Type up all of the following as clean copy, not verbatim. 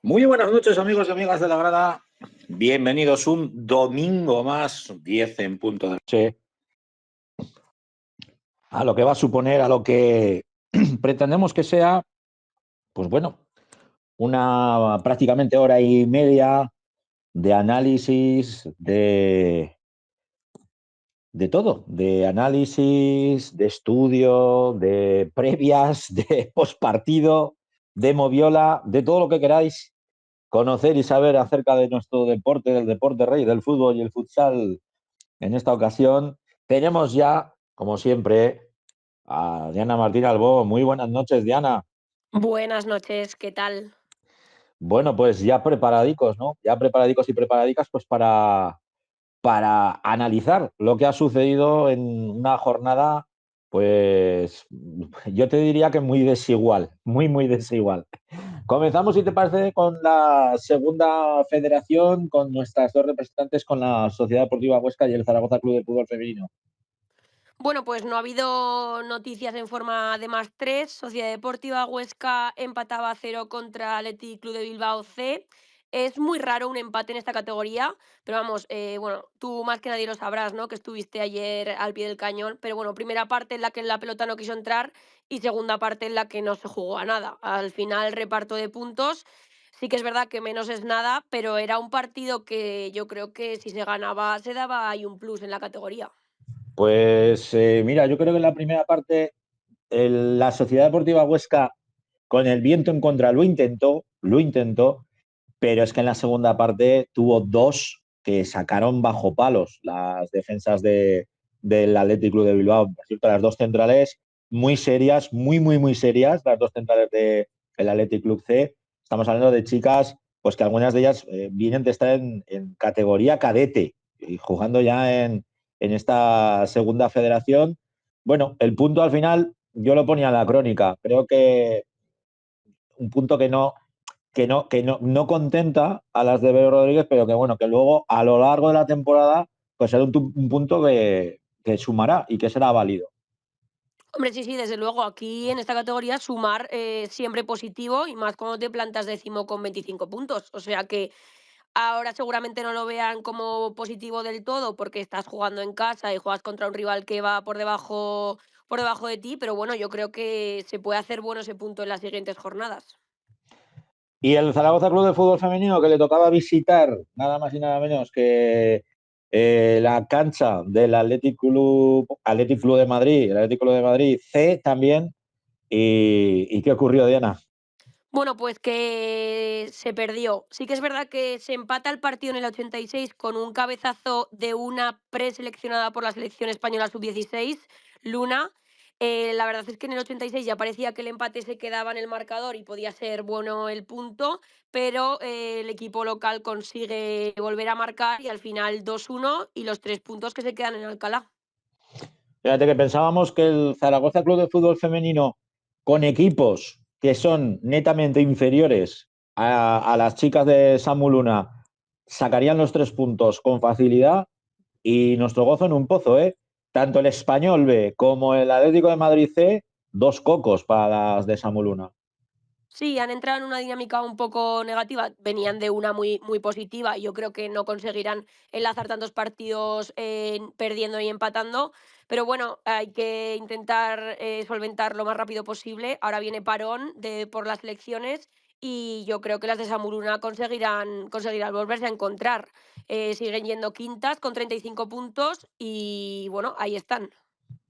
Muy buenas noches, amigos y amigas de la grada. Bienvenidos un domingo más, 10 en punto de la noche, a lo que va a suponer, a lo que pretendemos que sea, pues bueno, una prácticamente hora y media de análisis de todo, de análisis, de estudio, de previas, de postpartido, de moviola, de todo lo que queráis conocer y saber acerca de nuestro deporte, del deporte rey, del fútbol y el futsal. En esta ocasión tenemos ya, como siempre, a Diana Martín Albó. Muy buenas noches, Diana. Buenas noches, ¿qué tal? Bueno, pues ya preparadicos, ¿no? Ya preparadicos y preparadicas, pues para analizar lo que ha sucedido en una jornada, pues yo te diría que muy desigual, muy desigual. Comenzamos, si te parece, con la segunda federación, con nuestras dos representantes, con la Sociedad Deportiva Huesca y el Zaragoza Club de Fútbol Femenino. Bueno, pues no ha habido noticias en forma de +3. Sociedad Deportiva Huesca empataba a 0 contra Athletic Club de Bilbao C. Es muy raro un empate en esta categoría, pero vamos, bueno, tú más que nadie lo sabrás, ¿no? Que estuviste ayer al pie del cañón. Pero bueno, primera parte en la que la pelota no quiso entrar y segunda parte en la que no se jugó a nada. Al final, reparto de puntos. Sí que es verdad que menos es nada, pero era un partido que yo creo que si se ganaba se daba ahí un plus en la categoría. Pues mira, yo creo que en la primera parte la Sociedad Deportiva Huesca con el viento en contra lo intentó, pero es que en la segunda parte tuvo dos que sacaron bajo palos las defensas del Athletic Club de Bilbao. Por cierto, las dos centrales muy serias, muy serias, las dos centrales del Athletic Club C. Estamos hablando de chicas, pues que algunas de ellas vienen de estar en categoría cadete y jugando ya en esta segunda federación. Bueno, el punto al final yo lo ponía en la crónica. Creo que un punto que no contenta a las de Vero Rodríguez, pero que bueno, que luego a lo largo de la temporada pues será un punto que sumará y que será válido. Hombre, sí, sí, desde luego. Aquí en esta categoría sumar siempre positivo y más cuando te plantas décimo con 25 puntos. O sea que ahora seguramente no lo vean como positivo del todo porque estás jugando en casa y juegas contra un rival que va por debajo de ti, pero bueno, yo creo que se puede hacer bueno ese punto en las siguientes jornadas. Y el Zaragoza Club de Fútbol Femenino, que le tocaba visitar nada más y nada menos que la cancha del Athletic Club de Madrid, el Athletic Club de Madrid C también. ¿Y qué ocurrió, Diana? Bueno, pues que se perdió. Sí que es verdad que se empata el partido en el 86 con un cabezazo de una preseleccionada por la selección española sub-16, Luna. La verdad es que en el 86 ya parecía que el empate se quedaba en el marcador y podía ser bueno el punto, pero el equipo local consigue volver a marcar y al final 2-1 y los 3 puntos que se quedan en Alcalá. Fíjate que pensábamos que el Zaragoza Club de Fútbol Femenino, con equipos que son netamente inferiores a las chicas de Samu Luna, sacarían los 3 puntos con facilidad y nuestro gozo en un pozo, ¿eh? Tanto el Español B como el Atlético de Madrid C, dos cocos para las de Samu Luna. Sí, han entrado en una dinámica un poco negativa. Venían de una muy positiva y yo creo que no conseguirán enlazar tantos partidos perdiendo y empatando. Pero bueno, hay que intentar solventar lo más rápido posible. Ahora viene parón por las elecciones y yo creo que las de Samuruna conseguirán volverse a encontrar. Siguen yendo quintas con 35 puntos y bueno, ahí están.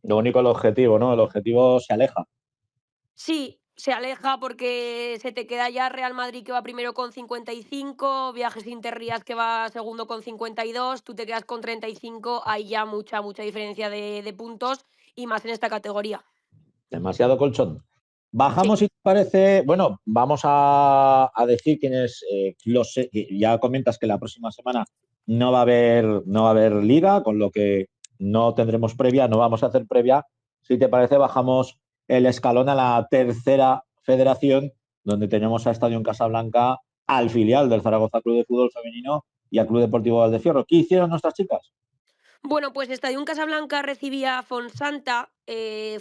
Lo único el objetivo, ¿no? El objetivo se aleja. Sí, se aleja porque se te queda ya Real Madrid que va primero con 55, Viajes Interrías que va segundo con 52, tú te quedas con 35, hay ya mucha diferencia de puntos y más en esta categoría. Demasiado colchón. Sí. Bajamos, si te parece. Bueno, vamos a decir quiénes ya comentas que la próxima semana no va a haber liga, con lo que no tendremos previa, no vamos a hacer previa. Si te parece, bajamos el escalón a la tercera federación, donde tenemos a Estadio en Casablanca, al filial del Zaragoza Club de Fútbol Femenino y al Club Deportivo Valdefierro. ¿Qué hicieron nuestras chicas? Bueno, pues Estadio Casablanca recibía a Fonsanta.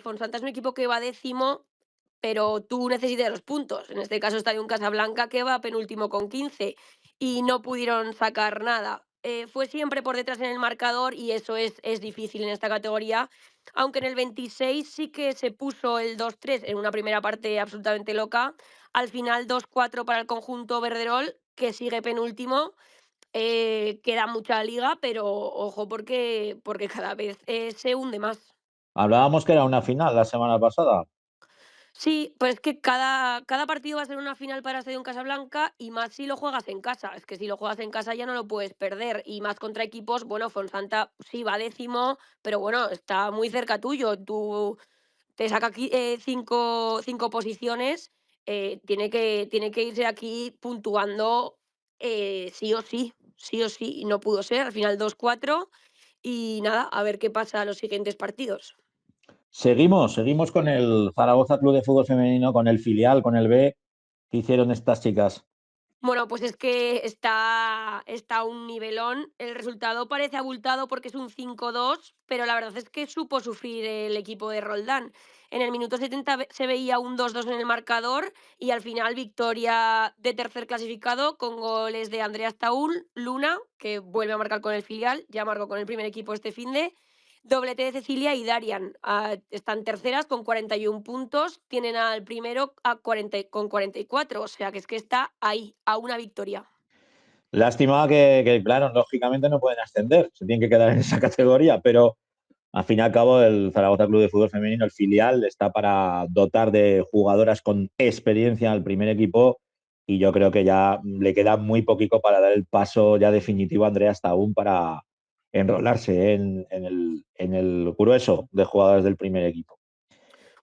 Fonsanta es un equipo que va décimo. pero tú necesitas los puntos. En este caso, Estadio Casablanca, que va penúltimo con 15 y no pudieron sacar nada. Fue siempre por detrás en el marcador y eso es difícil en esta categoría, aunque en el 26 sí que se puso el 2-3 en una primera parte absolutamente loca. Al final 2-4 para el conjunto Verderol, que sigue penúltimo. Queda mucha liga, pero ojo porque cada vez se hunde más. Hablábamos que era una final la semana pasada. Sí, pues es que cada partido va a ser una final para Estadio Casablanca y más si lo juegas en casa. Es que si lo juegas en casa ya no lo puedes perder. Y más contra equipos, bueno, Fonsanta sí va décimo, pero bueno, está muy cerca tuyo. Tú te saca aquí cinco posiciones. Tiene que irse aquí puntuando sí o sí. Y no pudo ser. Al final 2-4. Y nada, a ver qué pasa a los siguientes partidos. Seguimos con el Zaragoza Club de Fútbol Femenino, con el filial, con el B. ¿Qué hicieron estas chicas? Bueno, pues es que está un nivelón. El resultado parece abultado porque es un 5-2, pero la verdad es que supo sufrir el equipo de Roldán. En el minuto 70 se veía un 2-2 en el marcador y al final victoria de tercer clasificado con goles de Andrea Staúl, Luna, que vuelve a marcar con el filial, ya marcó con el primer equipo este finde, doblete de Cecilia y Darian. Están terceras con 41 puntos, tienen al primero con 44, o sea que es que está ahí, a una victoria. Lástima que, claro, lógicamente no pueden ascender, se tienen que quedar en esa categoría, pero al fin y al cabo el Zaragoza Club de Fútbol Femenino, el filial, está para dotar de jugadoras con experiencia al primer equipo y yo creo que ya le queda muy poquito para dar el paso ya definitivo a Andrea hasta aún para enrolarse en el grueso de jugadoras del primer equipo.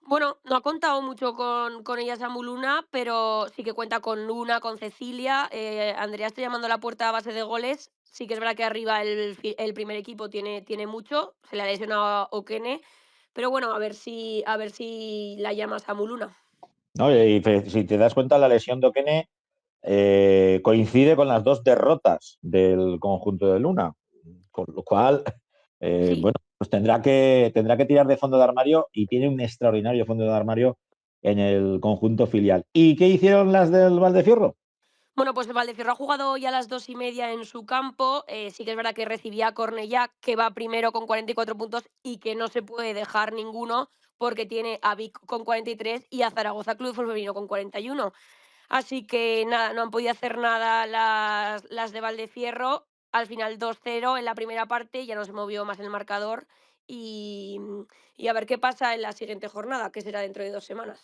Bueno, no ha contado mucho con ella Samu Luna, pero sí que cuenta con Luna, con Cecilia. Andrea está llamando a la puerta a base de goles. Sí que es verdad que arriba el primer equipo tiene mucho. Se le ha lesionado a Okene. Pero bueno, a ver si la llama Samu Luna. ¿No? Y si te das cuenta, la lesión de Okene coincide con las dos derrotas del conjunto de Luna, con lo cual, Sí. bueno, pues tendrá que tirar de fondo de armario y tiene un extraordinario fondo de armario en el conjunto filial. ¿Y qué hicieron las del Valdefierro? Bueno, pues el Valdecierro ha jugado ya a las 2:30 en su campo. Sí que es verdad que recibía a Cornellá, que va primero con 44 puntos y que no se puede dejar ninguno porque tiene a Vic con 43 y a Zaragoza Club de Fútbol Femenino con 41. Así que nada, no han podido hacer nada las de Valdefierro. Al final 2-0 en la primera parte, ya no se movió más el marcador y, y a ver qué pasa en la siguiente jornada, que será dentro de 2 semanas.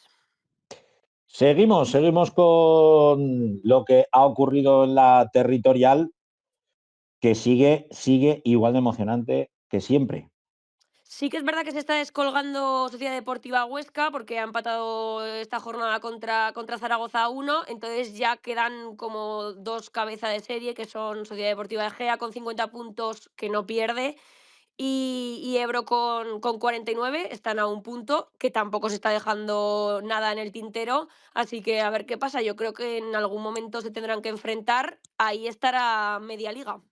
Seguimos con lo que ha ocurrido en la territorial, que sigue igual de emocionante que siempre. Sí que es verdad que se está descolgando Sociedad Deportiva Huesca porque ha empatado esta jornada contra Zaragoza 1, entonces ya quedan como dos cabezas de serie que son Sociedad Deportiva Egea con 50 puntos que no pierde y Ebro con 49, están a un punto, que tampoco se está dejando nada en el tintero, así que a ver qué pasa. Yo creo que en algún momento se tendrán que enfrentar, ahí estará media liga.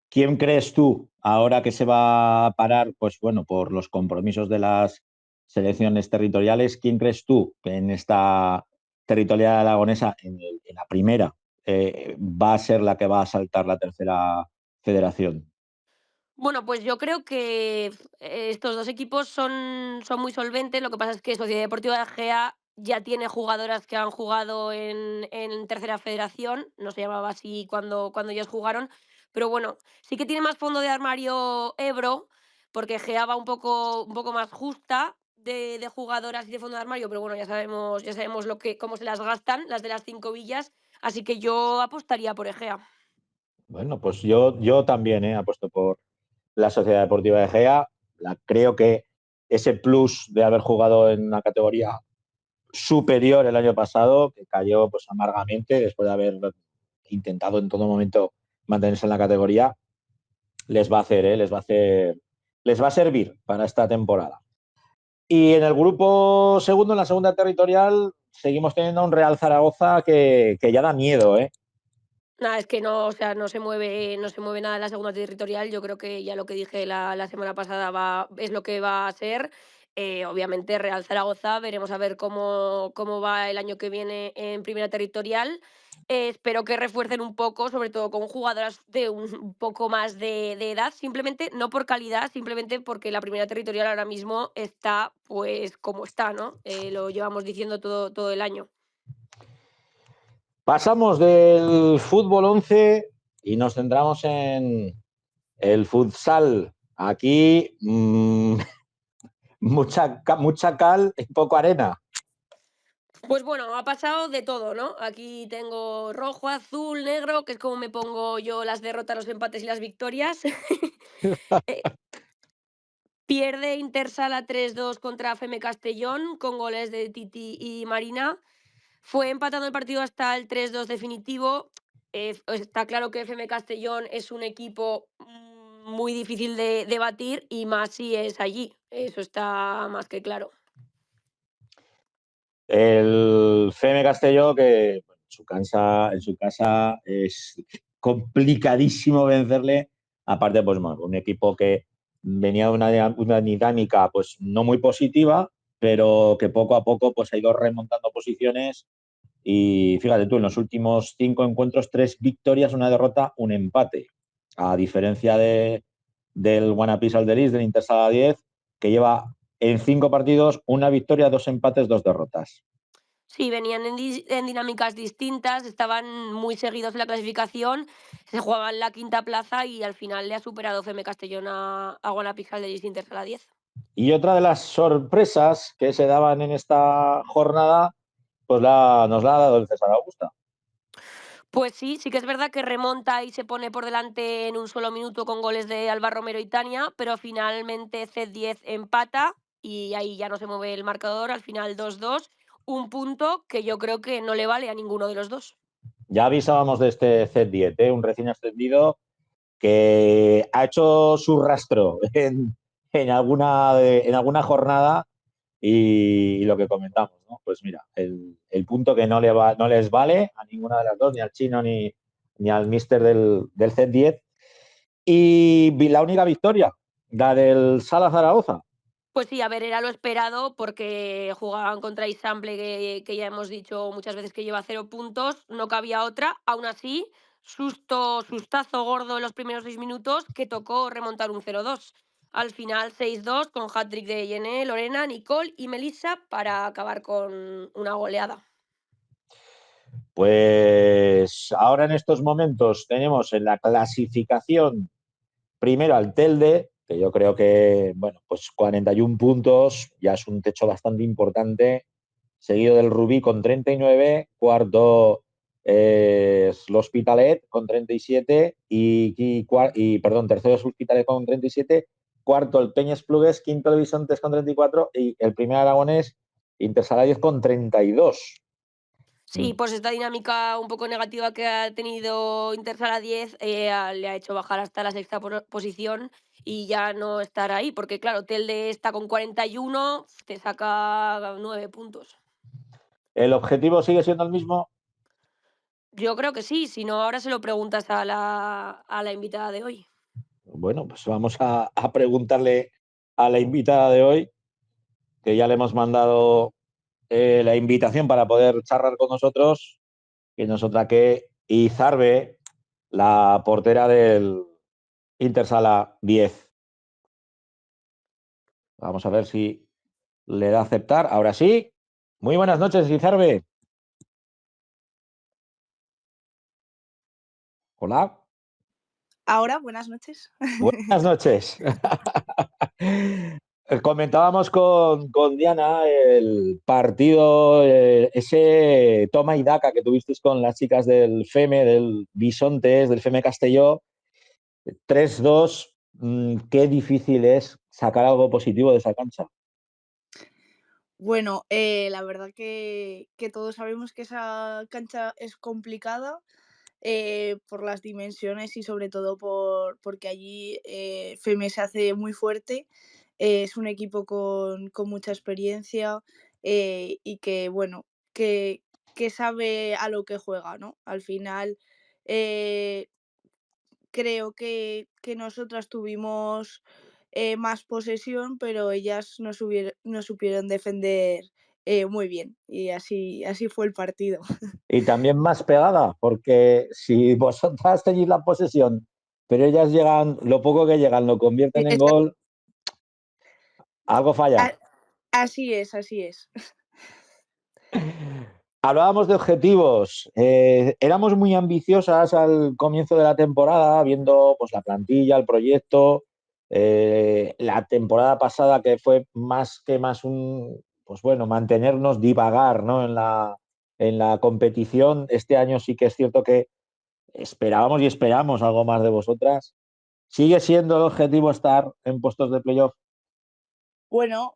¿Quién crees tú, ahora que se va a parar, pues bueno, por los compromisos de las selecciones territoriales, quién crees tú que en esta territorial aragonesa, en la primera, va a ser la que va a saltar la tercera federación? Bueno, pues yo creo que estos dos equipos son muy solventes. Lo que pasa es que Sociedad Deportiva de Gea ya tiene jugadoras que han jugado en tercera federación, no se llamaba así cuando ellos jugaron, pero bueno, sí que tiene más fondo de armario Ebro, porque Gea va un poco más justa de jugadoras y de fondo de armario, pero bueno, ya sabemos cómo se las gastan, las de las 5 villas, así que yo apostaría por Egea. Bueno, pues yo también apuesto por la Sociedad Deportiva de Gea. Creo que ese plus de haber jugado en una categoría superior el año pasado, que cayó pues amargamente después de haber intentado en todo momento mantenerse en la categoría, les va a servir para esta temporada. Y en el grupo segundo, en la segunda territorial, seguimos teniendo a un Real Zaragoza que ya da miedo, ¿eh? Nada, es que no, o sea, no se mueve nada en la segunda territorial. Yo creo que ya lo que dije la semana pasada es lo que va a ser. Obviamente Real Zaragoza, veremos a ver cómo va el año que viene en Primera Territorial. Espero que refuercen un poco, sobre todo con jugadoras de un poco más de edad, simplemente no por calidad, simplemente porque la Primera Territorial ahora mismo está, pues, como está, ¿no? Lo llevamos diciendo todo el año. Pasamos del fútbol 11 y nos centramos en el futsal. Aquí mucha cal y poco arena. Pues bueno, ha pasado de todo, ¿no? Aquí tengo rojo, azul, negro, que es como me pongo yo las derrotas, los empates y las victorias. Eh, Pierde Intersala 3-2 contra FM Castellón con goles de Titi y Marina. Fue empatando el partido hasta el 3-2 definitivo. Está claro que FM Castellón es un equipo muy difícil de batir y más si es allí. Eso está más que claro. El FM Castelló, que bueno, en su casa es complicadísimo vencerle. Aparte, pues bueno, un equipo que venía de una dinámica pues no muy positiva, pero que poco a poco pues ha ido remontando posiciones. Y fíjate tú, en los últimos 5 encuentros, 3 victorias, una derrota, un empate. A diferencia del Guanapis Alderis, del Intersala 10, que lleva en 5 partidos una victoria, 2 empates, 2 derrotas. Sí, venían en dinámicas distintas, estaban muy seguidos en la clasificación, se jugaban la quinta plaza y al final le ha superado FM Castellón a Guadalajara de Inter a la 10. Y otra de las sorpresas que se daban en esta jornada, pues nos la ha dado el César Augusta. Pues sí, sí que es verdad que remonta y se pone por delante en un solo minuto con goles de Alba Romero y Tania, pero finalmente C10 empata y ahí ya no se mueve el marcador, al final 2-2, un punto que yo creo que no le vale a ninguno de los dos. Ya avisábamos de este Z10, un recién ascendido que ha hecho su rastro en alguna jornada y lo que comentamos, ¿no? Pues mira, el punto que no les vale a ninguna de las dos, ni al chino ni al mister del Z10. Y la única victoria, la del Sala Zaragoza. Pues sí, a ver, era lo esperado porque jugaban contra Isample, que ya hemos dicho muchas veces que lleva 0 puntos, no cabía otra. Aún así, sustazo gordo en los primeros 6 minutos que tocó remontar un 0-2. Al final 6-2 con hat-trick de Yené, Lorena, Nicole y Melissa para acabar con una goleada. Pues ahora en estos momentos tenemos en la clasificación primero al Telde, que yo creo que, bueno, pues 41 puntos, ya es un techo bastante importante, seguido del Rubí con 39, cuarto es el Hospitalet con 37 perdón, tercero es el Hospitalet con 37, cuarto el Peñas Plugues, quinto el Bisontes con 34 y el primer Aragonés Intersala 10 con 32. Sí, pues esta dinámica un poco negativa que ha tenido Intersala 10 le ha hecho bajar hasta la sexta posición y ya no estar ahí, porque claro, Telde está con 41, te saca 9 puntos. ¿El objetivo sigue siendo el mismo? Yo creo que sí, si no, ahora se lo preguntas a la invitada de hoy. Bueno, pues vamos a preguntarle a la invitada de hoy, que ya le hemos mandado la invitación para poder charlar con nosotros, que no es otra que Izarbe, la portera del Intersala 10. Vamos a ver si le da a aceptar. Ahora sí. Muy buenas noches, Izarbe. Hola. Ahora, buenas noches. Buenas noches. Comentábamos con Diana el partido, ese toma y daca que tuvisteis con las chicas del FEME, del Bisontes, del FEME Castelló, 3-2. Qué difícil es sacar algo positivo de esa cancha. Bueno, la verdad que todos sabemos que esa cancha es complicada por las dimensiones y sobre todo porque allí FEME se hace muy fuerte. Es un equipo con mucha experiencia y que, bueno, que sabe a lo que juega, ¿no? Al final, eh, creo que nosotras tuvimos más posesión, pero ellas no supieron defender muy bien y así fue el partido. Y también más pegada, porque si vosotras tenéis la posesión, pero ellas llegan, lo poco que llegan lo convierten en gol, algo falla. Así es, así es. Hablábamos de objetivos. Éramos muy ambiciosas al comienzo de la temporada, viendo pues, la plantilla, el proyecto. La temporada pasada, que fue más que más pues bueno, mantenernos, divagar, ¿no? en la competición. Este año sí que es cierto que esperábamos y esperamos algo más de vosotras. ¿Sigue siendo el objetivo estar en puestos de playoff? Bueno,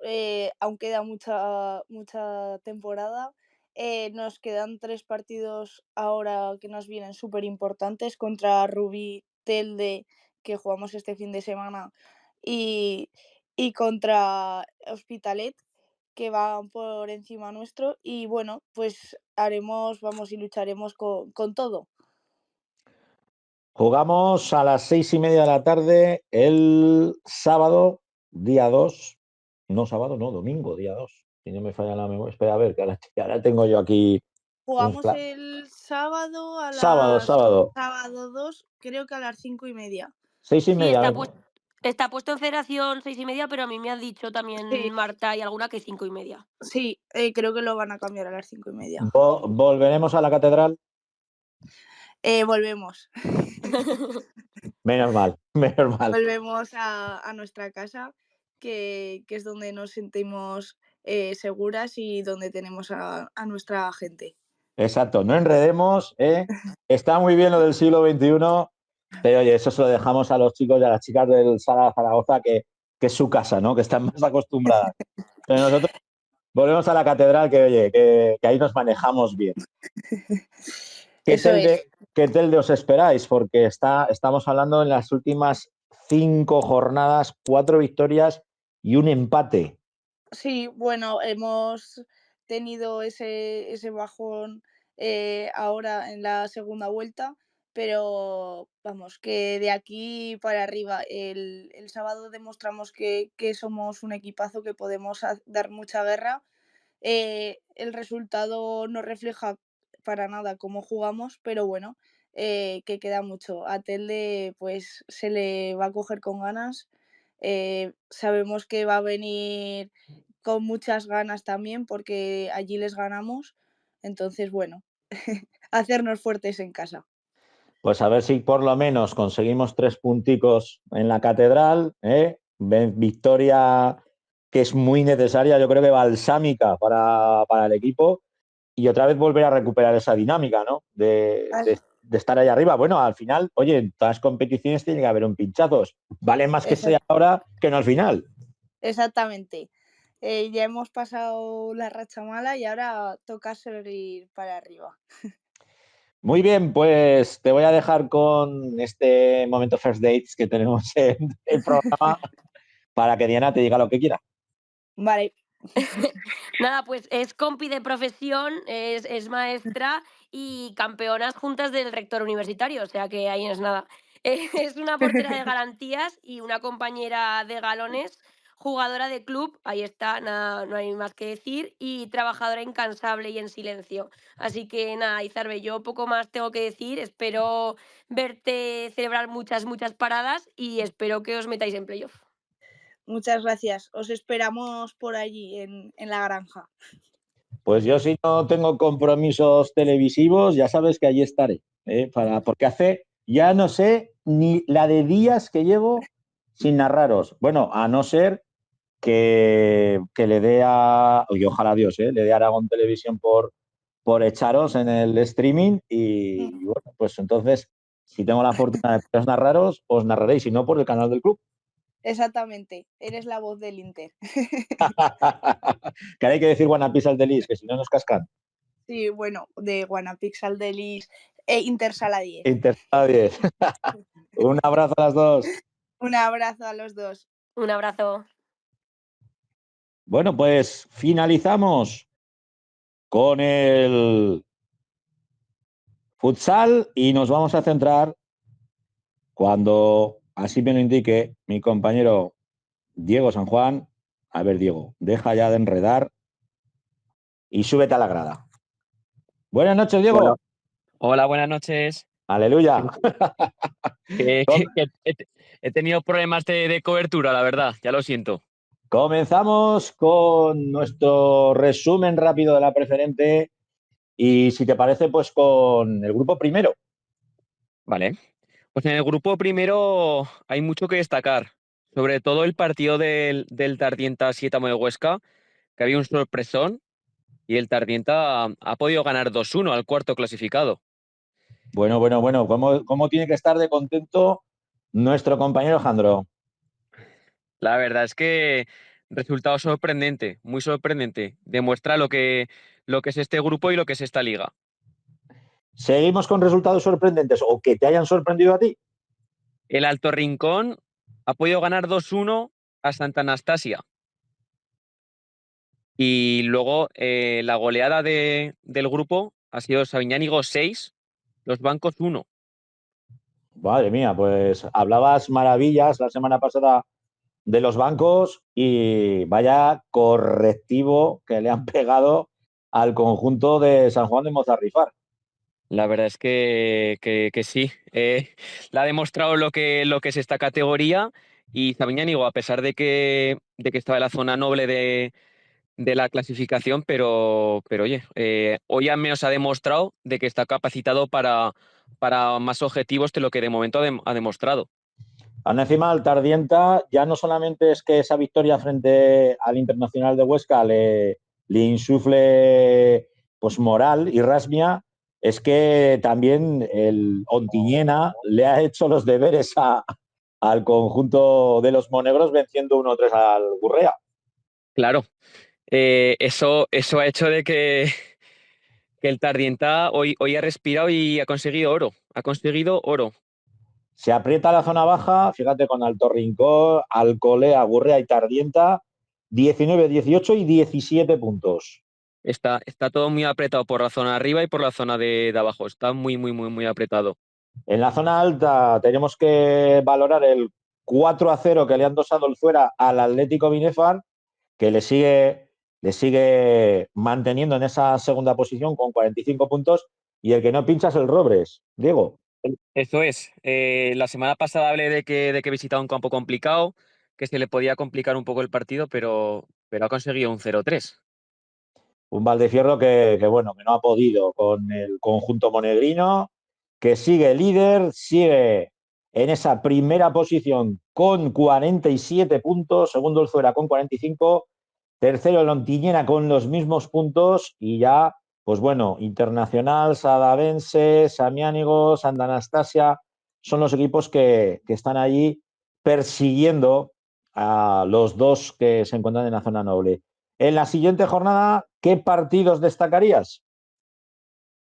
aún queda mucha temporada. Nos quedan 3 partidos ahora que nos vienen súper importantes contra Rubí, Telde, que jugamos este fin de semana, y contra Hospitalet, que van por encima nuestro. Y bueno, pues vamos y lucharemos con todo. Jugamos a las 6:30 de la tarde el sábado, día 2. No sábado, no, domingo, día 2. Si no me falla la memoria. Espera, a ver, que ahora tengo yo aquí un Jugamos flash. el sábado a Sábado, las sábado. sábado 2, creo que a las 5:30. Seis y Sí, media. está puesto en Federación 6:30, pero a mí me ha dicho Sí, también Marta y alguna que 5:30. sí, creo que lo van a cambiar a las 5:30. Volveremos a la catedral. Volvemos. Menos mal, menos mal. Volvemos a nuestra casa, que es donde nos sentimos seguras y donde tenemos a nuestra gente. Exacto, no enredemos, ¿eh? Está muy bien lo del siglo XXI, pero oye, eso se lo dejamos a los chicos y a las chicas del Sala Zaragoza, que es su casa, ¿no? Que están más acostumbradas. Pero nosotros volvemos a la catedral, que oye, que ahí nos manejamos bien. Eso es. ¿Qué telde os esperáis? Porque estamos hablando en las últimas 5 jornadas, 4 victorias y un empate. Sí, bueno, hemos tenido ese bajón ahora en la segunda vuelta, pero vamos, que de aquí para arriba, el sábado demostramos que somos un equipazo, que podemos dar mucha guerra. El resultado no refleja para nada cómo jugamos, pero bueno, que queda mucho. A Telde pues se le va a coger con ganas. Sabemos que va a venir con muchas ganas también, porque allí les ganamos. Entonces, bueno, hacernos fuertes en casa. Pues a ver si por lo menos conseguimos 3 punticos en la catedral, ¿eh? Victoria que es muy necesaria, yo creo que balsámica para el equipo, y otra vez volver a recuperar esa dinámica, ¿no? De estar ahí arriba. Bueno, al final, oye, en todas las competiciones tiene que haber un pinchazos. Vale más que sea ahora que no al final. Exactamente. Ya hemos pasado la racha mala y ahora toca seguir para arriba. Muy bien, pues te voy a dejar con este momento first dates que tenemos en el programa para que Diana te diga lo que quiera. Vale. Nada, pues es compi de profesión, es maestra y campeonas juntas del rector universitario, o sea que ahí no es nada. Es una portera de garantías y una compañera de galones, jugadora de club, ahí está, nada, no hay más que decir, y trabajadora incansable y en silencio. Así que nada, Izarbe, yo poco más tengo que decir, espero verte celebrar muchas, muchas paradas y espero que os metáis en playoff. Muchas gracias. Os esperamos por allí, en la granja. Pues yo si no tengo compromisos televisivos, ya sabes que allí estaré, ¿eh? Porque ya no sé ni la de días que llevo sin narraros. Bueno, a no ser que le dé y ojalá Dios, le dé a Aragón Televisión por echaros en el streaming y bueno, pues entonces, si tengo la fortuna de narraros, os narraréis, si no, por el canal del club. Exactamente, eres la voz del Inter. Que hay que decir Guanapis de Lis, que si no nos cascan. Sí, bueno, de Guanapixal de Lis e Intersala 10. Intersala 10. Un abrazo a las dos. Un abrazo a los dos. Un abrazo. Bueno, pues finalizamos con el futsal y nos vamos a centrar, cuando así me lo indique mi compañero Diego San Juan. A ver, Diego, deja ya de enredar y súbete a la grada. Buenas noches, Bueno, Diego. hola, buenas noches. Aleluya. He tenido problemas de cobertura, la verdad, ya lo siento. Comenzamos con nuestro resumen rápido de la preferente y si te parece, pues con el grupo primero. Vale. Pues en el grupo primero hay mucho que destacar, sobre todo el partido del Tardienta Sietamo de Huesca, que había un sorpresón y el Tardienta ha podido ganar 2-1 al cuarto clasificado. Bueno. ¿Cómo tiene que estar de contento nuestro compañero Jandro? La verdad es que resultado sorprendente, muy sorprendente. Demuestra lo que es este grupo y lo que es esta liga. ¿Seguimos con resultados sorprendentes o que te hayan sorprendido a ti? El Alto Rincón ha podido ganar 2-1 a Santa Anastasia. Y luego la goleada del grupo ha sido Sabiñánigo 6, Los Bancos 1. Madre mía, pues hablabas maravillas la semana pasada de los bancos y vaya correctivo que le han pegado al conjunto de San Juan de Mozarrifar. La verdad es que sí. La ha demostrado lo que es esta categoría. Y Sabiñánigo, a pesar de que estaba en la zona noble de la clasificación, pero oye, hoy al menos ha demostrado de que está capacitado para más objetivos de lo que de momento ha demostrado. Aún encima, al Tardienta ya no solamente es que esa victoria frente al Internacional de Huesca le insufle pues, moral y rasmia, es que también el Ontiñena le ha hecho los deberes al conjunto de los monegros venciendo 1-3 al Gurrea. Claro, eso ha hecho de que el Tardienta hoy ha respirado y ha conseguido oro. Ha conseguido oro. Se aprieta la zona baja, fíjate, con Alto Rincón, Alcolea, Gurrea y Tardienta, 19, 18 y 17 puntos. Está todo muy apretado por la zona de arriba y por la zona de abajo. Está muy apretado. En la zona alta tenemos que valorar el 4-0 que le han dosado el fuera al Atlético Binefar, que le sigue manteniendo en esa segunda posición con 45 puntos, y el que no pincha es el Robres. Diego. Eso es. La semana pasada hablé de que visitaba un campo complicado, que se le podía complicar un poco el partido, pero ha conseguido un 0-3. Un Valdefierro bueno, que no ha podido con el conjunto monegrino, que sigue líder, sigue en esa primera posición con 47 puntos, segundo el Zuera con 45, tercero el Ontiñena con los mismos puntos y ya, pues bueno, Internacional, Sadavense, Samiánigo, Santa Anastasia, son los equipos que están allí persiguiendo a los dos que se encuentran en la zona noble. En la siguiente jornada, ¿qué partidos destacarías?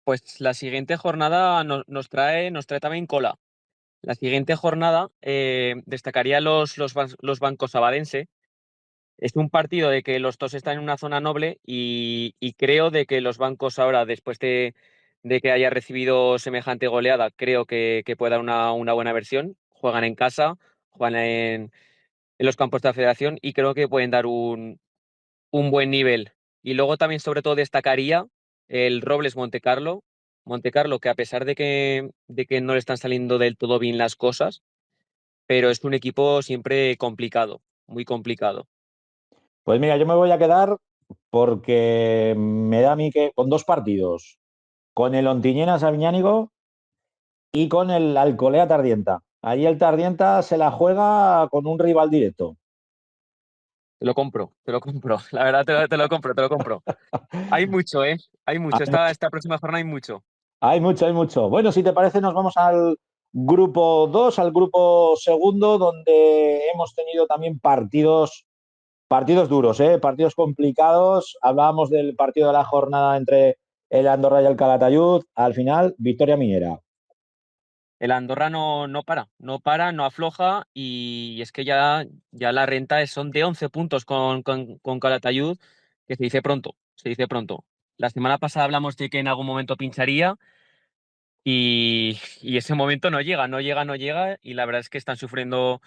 Pues la siguiente jornada nos trae también cola. La siguiente jornada destacaría los bancos sabadense. Es un partido de que los dos están en una zona noble y creo de que los bancos ahora, después de que haya recibido semejante goleada, creo que puede dar una buena versión. Juegan en casa, juegan en los campos de la federación y creo que pueden dar un buen nivel. Y luego también, sobre todo, destacaría el Robles Montecarlo. Montecarlo, que a pesar de que no le están saliendo del todo bien las cosas, pero es un equipo siempre complicado, muy complicado. Pues mira, yo me voy a quedar porque me da a mí que con dos partidos, con el Ontiñena Sabiñánigo y con el Alcolea Tardienta. Ahí el Tardienta se la juega con un rival directo. Te lo compro, te lo compro. La verdad, te lo compro, te lo compro. Hay mucho, ¿eh? Hay mucho. Esta próxima jornada hay mucho. Hay mucho, hay mucho. Bueno, si te parece, nos vamos al grupo 2, al grupo segundo, donde hemos tenido también partidos duros, partidos complicados. Hablábamos del partido de la jornada entre el Andorra y el Calatayud. Al final, victoria minera. El Andorra no para, no afloja y es que ya la renta son de 11 puntos con Calatayud, que se dice pronto, se dice pronto. La semana pasada hablamos de que en algún momento pincharía y ese momento no llega y la verdad es que están sufriendo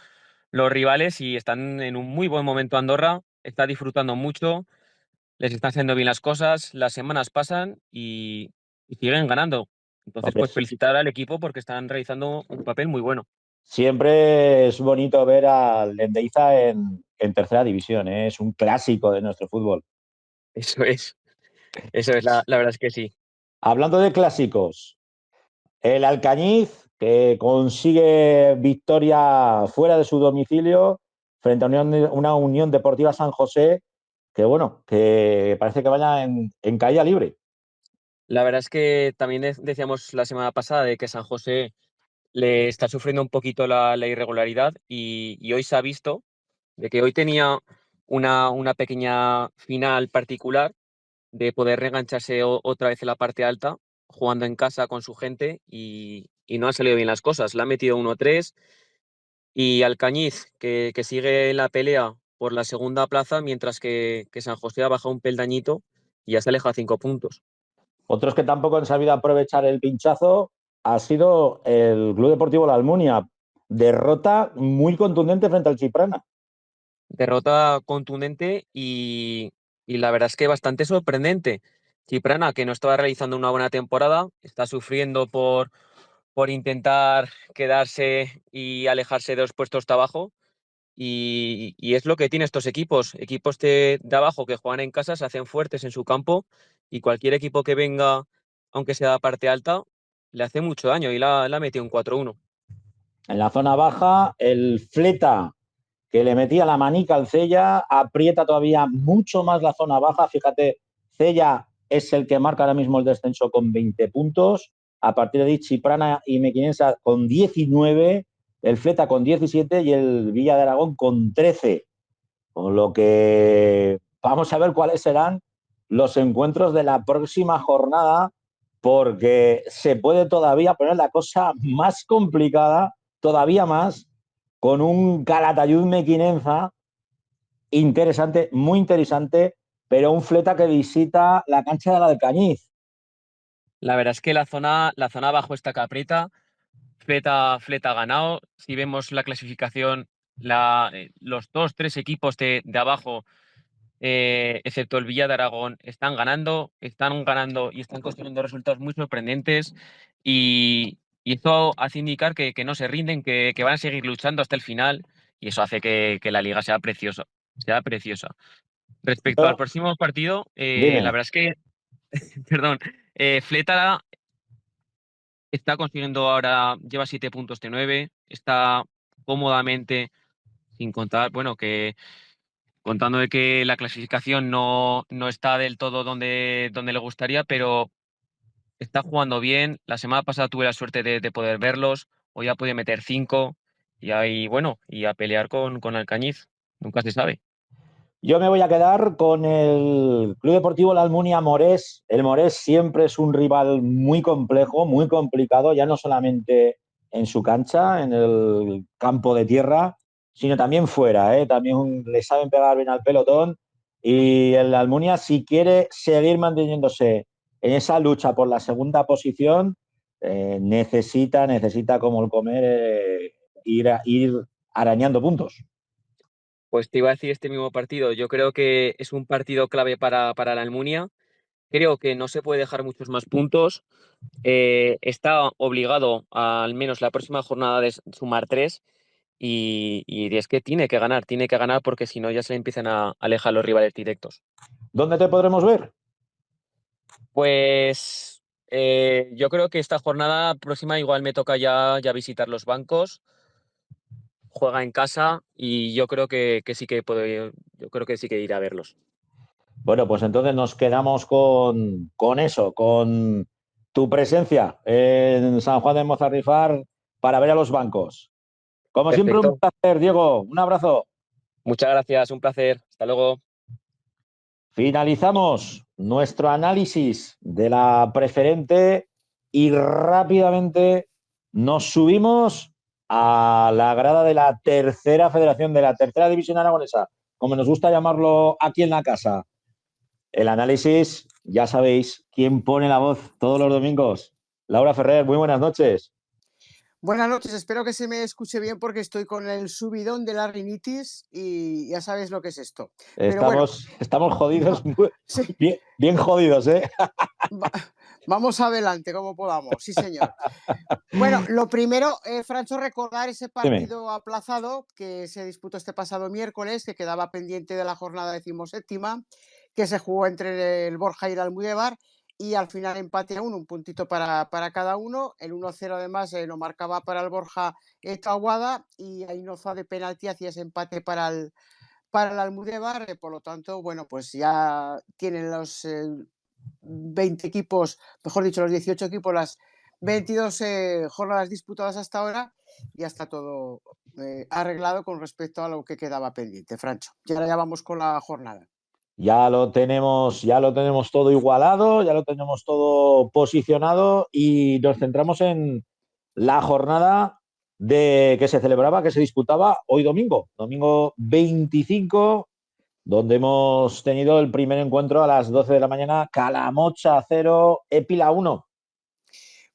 los rivales y están en un muy buen momento. Andorra está disfrutando mucho, les están haciendo bien las cosas, las semanas pasan y siguen ganando. Entonces, Hombre, pues felicitar al equipo porque están realizando un papel muy bueno. siempre es bonito ver al Lendeiza en tercera división, ¿eh? Es un clásico de nuestro fútbol. Eso es, la verdad es que sí. Hablando de clásicos, el Alcañiz, que consigue victoria fuera de su domicilio frente a una Unión Deportiva San José, que bueno, que parece que vaya en caída libre. La verdad es que también decíamos la semana pasada de que San José le está sufriendo un poquito la irregularidad y hoy se ha visto de que hoy tenía una pequeña final particular de poder reengancharse otra vez en la parte alta, jugando en casa con su gente y no han salido bien las cosas. Le ha metido 1-3 y Alcañiz, que sigue en la pelea por la segunda plaza, mientras que San José ha bajado un peldañito y ya se aleja a 5 puntos. Otros que tampoco han sabido aprovechar el pinchazo ha sido el Club Deportivo La Almunia. Derrota muy contundente frente al Chiprana. Derrota contundente y la verdad es que bastante sorprendente. Ciprana, que no estaba realizando una buena temporada, está sufriendo por intentar quedarse y alejarse de los puestos de abajo. Y es lo que tiene estos equipos. Equipos de abajo que juegan en casa se hacen fuertes en su campo y cualquier equipo que venga, aunque sea parte alta, le hace mucho daño y la ha metido un 4-1. En la zona baja, el Fleta, que le metía la manica al Cella, aprieta todavía mucho más la zona baja. Fíjate, Cella es el que marca ahora mismo el descenso con 20 puntos. A partir de ahí, Chiprana y Mequinensa con 19, el Fleta con 17 y el Villa de Aragón con 13. Con lo que vamos a ver cuáles serán los encuentros de la próxima jornada, porque se puede todavía poner la cosa más complicada, todavía más, con un Calatayud Mequinenza interesante, muy interesante, pero un Fleta que visita la cancha del Alcañiz. La verdad es que la zona abajo está caprita. Fleta ha ganado. Si vemos la clasificación, los dos, tres equipos de abajo, excepto el Villa de Aragón, están ganando y están consiguiendo resultados muy sorprendentes. Y eso hace indicar que no se rinden, que van a seguir luchando hasta el final. Y eso hace que la liga sea preciosa. Sea preciosa. Respecto al Yo, próximo partido, la dime, verdad es que, perdón, Fleta está consiguiendo ahora, lleva 7 puntos de 9, está cómodamente, sin contar, bueno, que contando de que la clasificación no está del todo donde le gustaría, pero está jugando bien. La semana pasada tuve la suerte de poder verlos, hoy ya puede meter 5 y ahí, bueno, y a pelear con Alcañiz, nunca se sabe. yo me voy a quedar con el Club Deportivo La Almunia Morés. El Morés siempre es un rival muy complejo, muy complicado, ya no solamente en su cancha, en el campo de tierra, sino también fuera, ¿eh? También le saben pegar bien al pelotón. Y el Almunia, si quiere seguir manteniéndose en esa lucha por la segunda posición, necesita como el comer, ir arañando puntos. Pues te iba a decir este mismo partido, yo creo que es un partido clave para la Almunia. Creo que no se puede dejar muchos más puntos. Está obligado a, al menos la próxima jornada de sumar 3 y es que tiene que ganar porque si no ya se le empiezan a alejar los rivales directos. ¿Dónde te podremos ver? Pues yo creo que esta jornada próxima igual me toca ya visitar los bancos, juega en casa y yo creo que sí que puedo yo creo que sí que iré a verlos. Bueno, pues entonces nos quedamos con eso, con tu presencia en San Juan de Mozarrifar para ver a los bancos. Como siempre, un Perfecto. placer, Diego. Un abrazo. Muchas gracias, un placer. Hasta luego. Finalizamos nuestro análisis de la preferente y rápidamente nos subimos a la grada de la tercera federación, de la tercera división aragonesa, como nos gusta llamarlo aquí en la casa. El análisis, ya sabéis quién pone la voz todos los domingos. Laura Ferrer, muy buenas noches. Buenas noches, espero que se me escuche bien porque estoy con el subidón de la rinitis y ya sabes lo que es esto. Pero bueno, Estamos jodidos, sí, bien jodidos, ¿eh? vamos adelante como podamos, sí señor. Bueno, lo primero, Francho, recordar ese Dime. partido aplazado que se disputó este pasado miércoles, que quedaba pendiente de la jornada 17ª, que se jugó entre el Borja y el Almudévar, y al final empate a uno, un puntito para cada uno. El 1-0 además lo marcaba para el Borja Tahuada, y Ainoza de penalti hacía ese empate para el Almudévar. Por lo tanto, bueno, pues ya tienen los 20 equipos, mejor dicho, los 18 equipos, las 22 jornadas disputadas hasta ahora, ya está todo arreglado con respecto a lo que quedaba pendiente, Francho. Y ahora ya vamos con la jornada. Ya lo tenemos todo igualado, ya lo tenemos todo posicionado y nos centramos en la jornada que se celebraba, que se disputaba hoy domingo 25, donde hemos tenido el primer encuentro a las 12 de la mañana, Calamocha 0, Épila 1.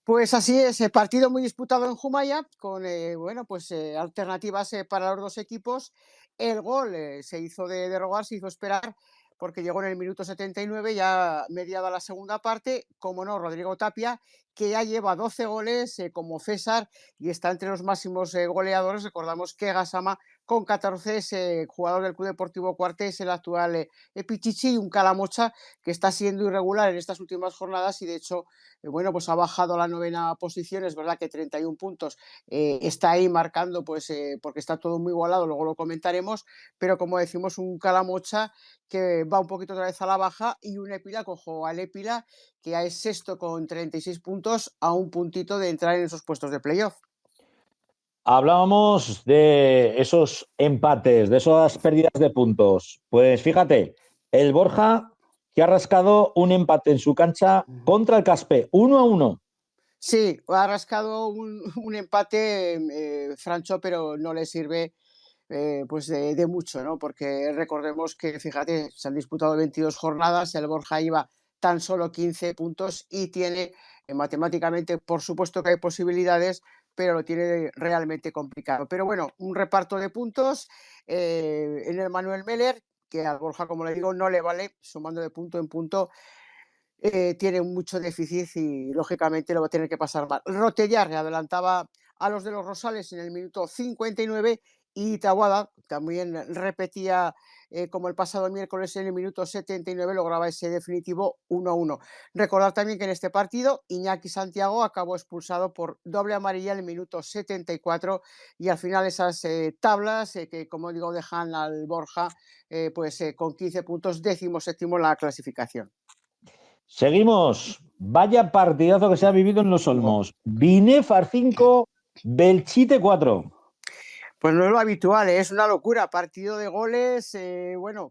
Pues así es, partido muy disputado en Jumaya, con alternativas para los dos equipos. El gol se hizo de rogar, se hizo esperar, porque llegó en el minuto 79, ya mediada la segunda parte, como no, Rodrigo Tapia, que ya lleva 12 goles como César y está entre los máximos goleadores. Recordamos que Gassama con 14 es jugador del Club Deportivo Cuartés, el actual Pichichi, y un Calamocha que está siendo irregular en estas últimas jornadas y de hecho pues ha bajado a la 9ª posición. Es verdad que 31 puntos está ahí marcando, pues porque está todo muy igualado, luego lo comentaremos, pero como decimos, un Calamocha que va un poquito otra vez a la baja y un Épila, cojo al Épila, que ya es sexto con 36 puntos, a un puntito de entrar en esos puestos de playoff. Hablábamos de esos empates, de esas pérdidas de puntos. Pues fíjate, el Borja que ha rascado un empate en su cancha contra el Caspe, 1-1. Sí, ha rascado un empate, Francho, pero no le sirve pues de mucho, ¿no? Porque recordemos que, fíjate, se han disputado 22 jornadas, el Borja iba tan solo 15 puntos y tiene matemáticamente, por supuesto que hay posibilidades, pero lo tiene realmente complicado. Pero bueno, un reparto de puntos en el Manuel Meller, que al Borja, como le digo, no le vale, sumando de punto en punto. Tiene mucho déficit y lógicamente lo va a tener que pasar mal. Rotellar adelantaba a los de los Rosales en el minuto 59 y Taboada también repetía como el pasado miércoles en el minuto 79, lograba ese definitivo 1-1. Recordar también que en este partido Iñaki Santiago acabó expulsado por doble amarilla en el minuto 74 y al final esas tablas que, como digo, dejan al Borja con 15 puntos, 17º en la clasificación. Seguimos. Vaya partidazo que se ha vivido en Los Olmos. Binefar 5, Belchite 4. Pues no es lo habitual, es una locura. Partido de goles,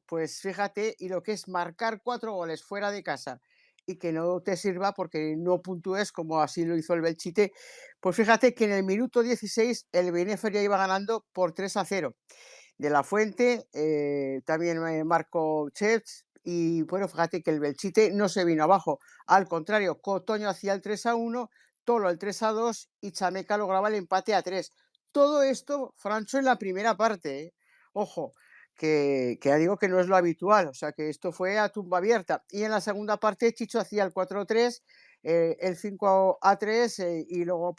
pues fíjate, y lo que es marcar 4 goles fuera de casa y que no te sirva porque no puntúes, como así lo hizo el Belchite, pues fíjate que en el minuto 16 el Binefar ya iba ganando por 3-0. De la Fuente también marcó Chets. Y bueno, fíjate que el Belchite no se vino abajo. Al contrario, Cotoño hacía el 3-1, Tolo el 3-2 y Chameca lograba el empate a 3. Todo esto, Francho, en la primera parte. Ojo, que ya digo que no es lo habitual. O sea, que esto fue a tumba abierta. Y en la segunda parte, Chicho hacía el 4-3. El 5-3 y luego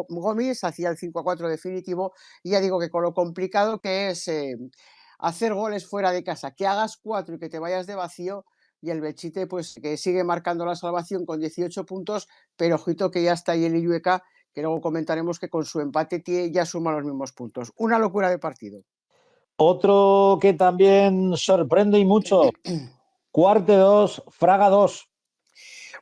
Gómez hacía el 5-4 definitivo. Y ya digo que con lo complicado que es hacer goles fuera de casa, que hagas 4 y que te vayas de vacío, y el Belchite pues que sigue marcando la salvación con 18 puntos, pero ojito que ya está ahí el Illueca, que luego comentaremos que con su empate ya suma los mismos puntos. Una locura de partido. Otro que también sorprende y mucho, Cuarte 2, Fraga 2.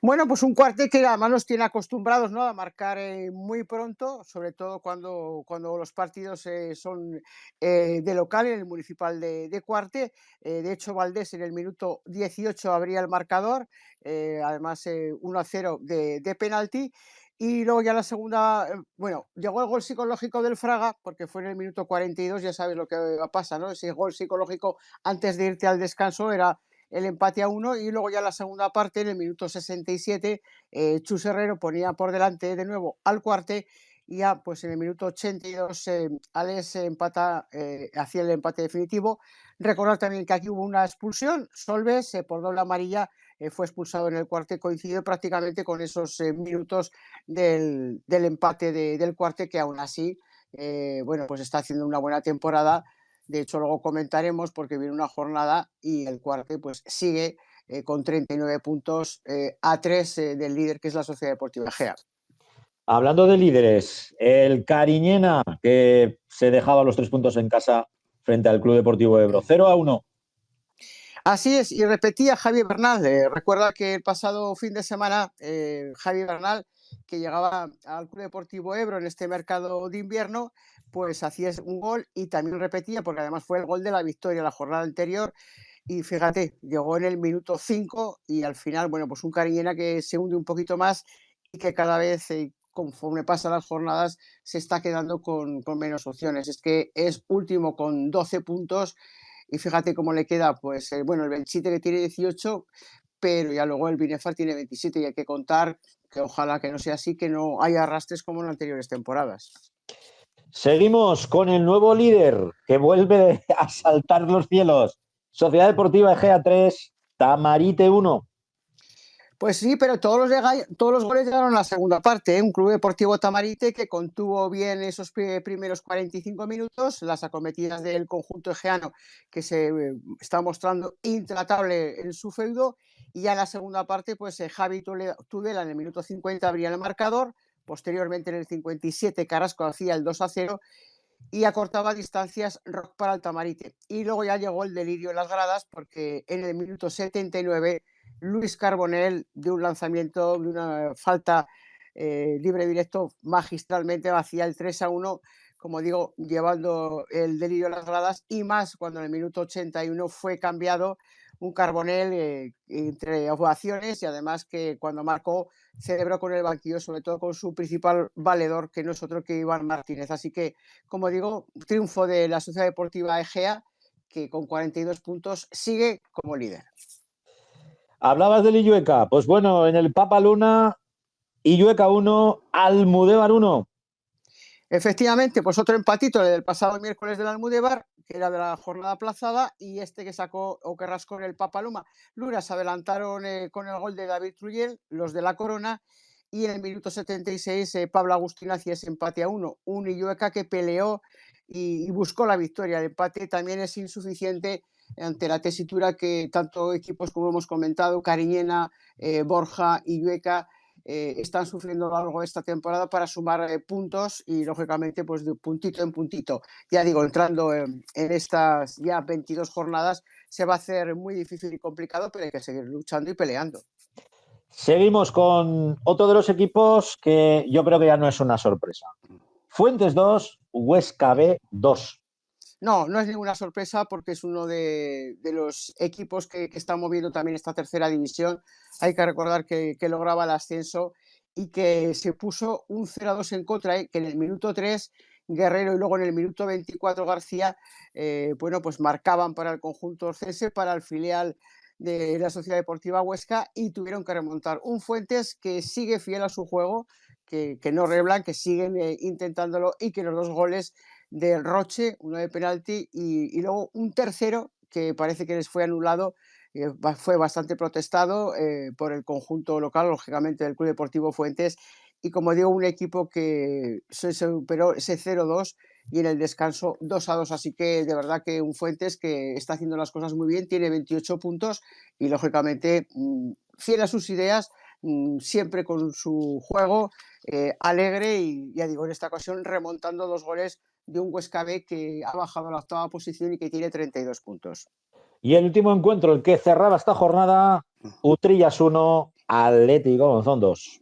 Bueno, pues un cuartel que además nos tiene acostumbrados, ¿no?, a marcar muy pronto, sobre todo cuando los partidos son de local en el municipal de Cuarte. De hecho, Valdés en el minuto 18 abría el marcador, además 1-0 de penalti. Y luego ya la segunda, llegó el gol psicológico del Fraga, porque fue en el minuto 42, ya sabes lo que pasa, ¿no? Ese gol psicológico antes de irte al descanso era el empate a 1 y luego ya la segunda parte, en el minuto 67, Chus Herrero ponía por delante de nuevo al Cuarte y ya pues en el minuto 82 Alex hacía el empate definitivo. Recordar también que aquí hubo una expulsión, Solves por doble amarilla fue expulsado en el cuarto, coincidió prácticamente con esos minutos del empate del cuarto, que aún así bueno, pues está haciendo una buena temporada. De hecho, luego comentaremos porque viene una jornada y el cuarto pues sigue con 39 puntos a 3 del líder, que es la Sociedad Deportiva Egea. Hablando de líderes, el Cariñena, que se dejaba los 3 puntos en casa frente al Club Deportivo Ebro, 0-1. Así es, y repetía Javi Bernal. Recuerda que el pasado fin de semana Javi Bernal, que llegaba al Club Deportivo Ebro en este mercado de invierno, pues hacía un gol y también repetía, porque además fue el gol de la victoria la jornada anterior. Y fíjate, llegó en el minuto 5 y al final, bueno, pues un Cariñena que se hunde un poquito más y que cada vez, conforme pasan las jornadas, se está quedando con menos opciones. Es que es último con 12 puntos y fíjate cómo le queda, pues, bueno, el Belchite, que tiene 18, pero ya luego el Binefar tiene 27 y hay que contar que ojalá que no sea así, que no haya arrastres como en anteriores temporadas. Seguimos con el nuevo líder que vuelve a saltar los cielos. Sociedad Deportiva Egea 3, Tamarite 1. Pues sí, pero todos los goles llegaron a la segunda parte, ¿eh? Un Club Deportivo Tamarite que contuvo bien esos primeros 45 minutos, las acometidas del conjunto egeano, que se está mostrando intratable en su feudo, y ya en la segunda parte, pues Javi Tudela en el minuto 50 abría el marcador, posteriormente en el 57 Carrasco hacía el 2-0 y acortaba distancias Roc para el Tamarite. Y luego ya llegó el delirio en las gradas, porque en el minuto 79 Luis Carbonell, de un lanzamiento, de una falta libre directo, magistralmente hacía el 3-1, como digo, llevando el delirio a las gradas, y más cuando en el minuto 81 fue cambiado un Carbonell entre ovaciones, y además que cuando marcó celebró con el banquillo, sobre todo con su principal valedor, que no es otro que Iván Martínez. Así que, como digo, triunfo de la Sociedad Deportiva Egea, que con 42 puntos sigue como líder. Hablabas del Illueca. Pues bueno, en el Papa Luna, Illueca 1, Almudévar 1. Efectivamente, pues otro empatito del pasado miércoles del Almudévar, que era de la jornada aplazada, y este que sacó o que rascó en el Papaluma. Luna se adelantaron con el gol de David Trujell, los de la Corona, y en el minuto 76 Pablo Agustín hacía ese empate a 1. Un Illueca que peleó y buscó la victoria. El empate también es insuficiente ante la tesitura que tanto equipos como hemos comentado, Cariñena, Borja, Illueca, están sufriendo a lo largo de esta temporada para sumar puntos y lógicamente pues de puntito en puntito. Ya digo, entrando en estas ya 22 jornadas se va a hacer muy difícil y complicado, pero hay que seguir luchando y peleando. Seguimos con otro de los equipos que yo creo que ya no es una sorpresa. Fuentes 2, Huesca B 2. No, no es ninguna sorpresa porque es uno de los equipos que están moviendo también esta tercera división. Hay que recordar que lograba el ascenso y que se puso un 0-2 en contra, que en el minuto 3 Guerrero y luego en el minuto 24 García, bueno, pues marcaban para el conjunto orcense, para el filial de la Sociedad Deportiva Huesca, y tuvieron que remontar. Un Fuentes que sigue fiel a su juego, que no reblan, que siguen intentándolo, y que los dos goles del Roche, uno de penalti y luego un tercero que parece que les fue anulado, fue bastante protestado por el conjunto local, lógicamente del Club Deportivo Fuentes, y como digo, un equipo que se superó ese 0-2 y en el descanso 2-2, así que de verdad que un Fuentes que está haciendo las cosas muy bien, tiene 28 puntos y lógicamente fiel a sus ideas, siempre con su juego alegre, y ya digo, en esta ocasión remontando 2 goles de un Huesca B que ha bajado a la octava posición y que tiene 32 puntos. Y el último encuentro, el que cerraba esta jornada, Utrillas 1, Atlético Monzón 2.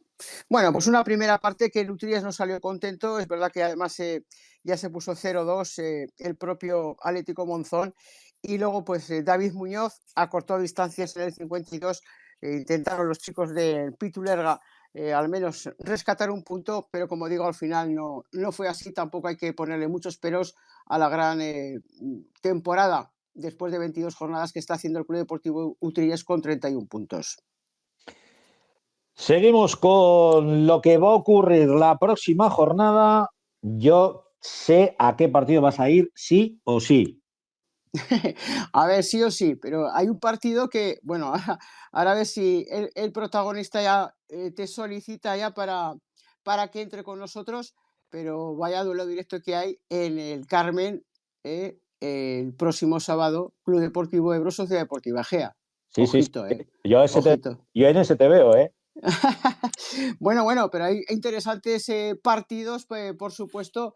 Bueno, pues una primera parte que el Utrillas no salió contento. Es verdad que además ya se puso 0-2 el propio Atlético Monzón, y luego pues David Muñoz acortó distancias en el 52. Intentaron los chicos del Pitulerga al menos rescatar un punto, pero como digo, al final no fue así. Tampoco hay que ponerle muchos peros a la gran temporada después de 22 jornadas que está haciendo el Club Deportivo Utrillas con 31 puntos. Seguimos con lo que va a ocurrir la próxima jornada. Yo sé a qué partido vas a ir, sí o sí. A ver, sí o sí, pero hay un partido que, bueno, ahora a ver si el protagonista ya te solicita ya para que entre con nosotros, pero vaya duelo directo que hay en el Carmen el próximo sábado, Club Deportivo Ebro, Sociedad Deportiva Gea. Sí, sí, sí. Ojito, ojito. Yo en ese te veo, ¿eh? Bueno, pero hay interesantes partidos, pues, por supuesto,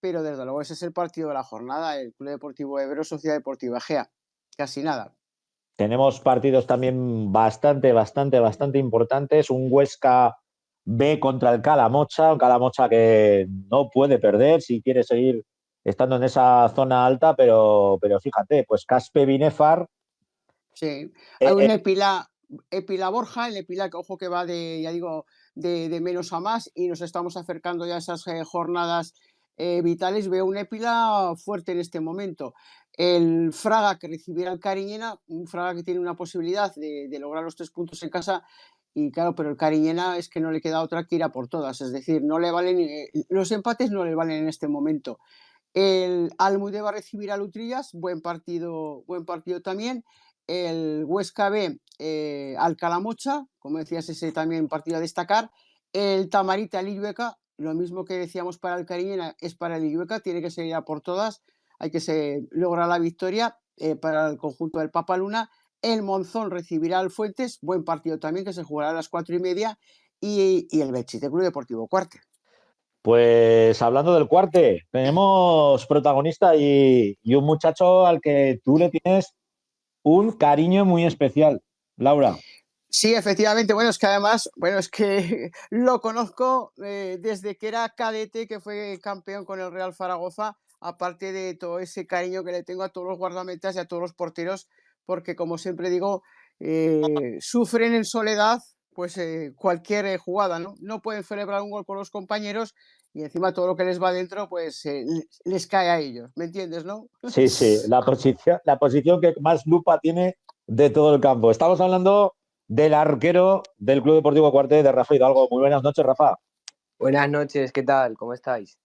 pero desde luego ese es el partido de la jornada, el Club Deportivo Ebro, Sociedad Deportiva Gea. Casi nada. Tenemos partidos también bastante importantes. Un Huesca B contra el Calamocha, un Calamocha que no puede perder si quiere seguir estando en esa zona alta, pero fíjate, pues Caspe Binefar. Sí, hay un eh, Epila Borja, el Epila que ojo que va de, ya digo, de menos a más y nos estamos acercando ya a esas jornadas vitales. Veo un Epila fuerte en este momento. El Fraga que recibiera el Cariñena, un Fraga que tiene una posibilidad de lograr los 3 puntos en casa y claro, pero el Cariñena es que no le queda otra que ir a por todas, es decir, no le valen, los empates no le valen en este momento. El Almude va a recibir a Lutrillas, buen partido también. El Huesca B al Calamocha, como decías, ese también partido a destacar. El Tamarita al Illueca, lo mismo que decíamos para el Cariñena, es para el Illueca, tiene que seguir a por todas, hay que lograr la victoria para el conjunto del Papaluna. El Monzón recibirá al Fuentes, buen partido también, que se jugará a las 4:30. Y el Belchite Club Deportivo Cuarte. Pues hablando del Cuarte, tenemos protagonista y un muchacho al que tú le tienes un cariño muy especial, Laura. Sí, efectivamente. Bueno, es que además, es que lo conozco desde que era cadete, que fue campeón con el Real Zaragoza, aparte de todo ese cariño que le tengo a todos los guardametas y a todos los porteros, porque como siempre digo, sufren en soledad pues cualquier jugada, ¿no? No pueden celebrar un gol con los compañeros y encima todo lo que les va dentro, pues les cae a ellos, ¿me entiendes, no? Sí, sí, la posición que más lupa tiene de todo el campo. Estamos hablando del arquero del Club Deportivo Cuarte, de Rafa Hidalgo. Muy buenas noches, Rafa. Buenas noches, ¿qué tal? ¿Cómo estáis?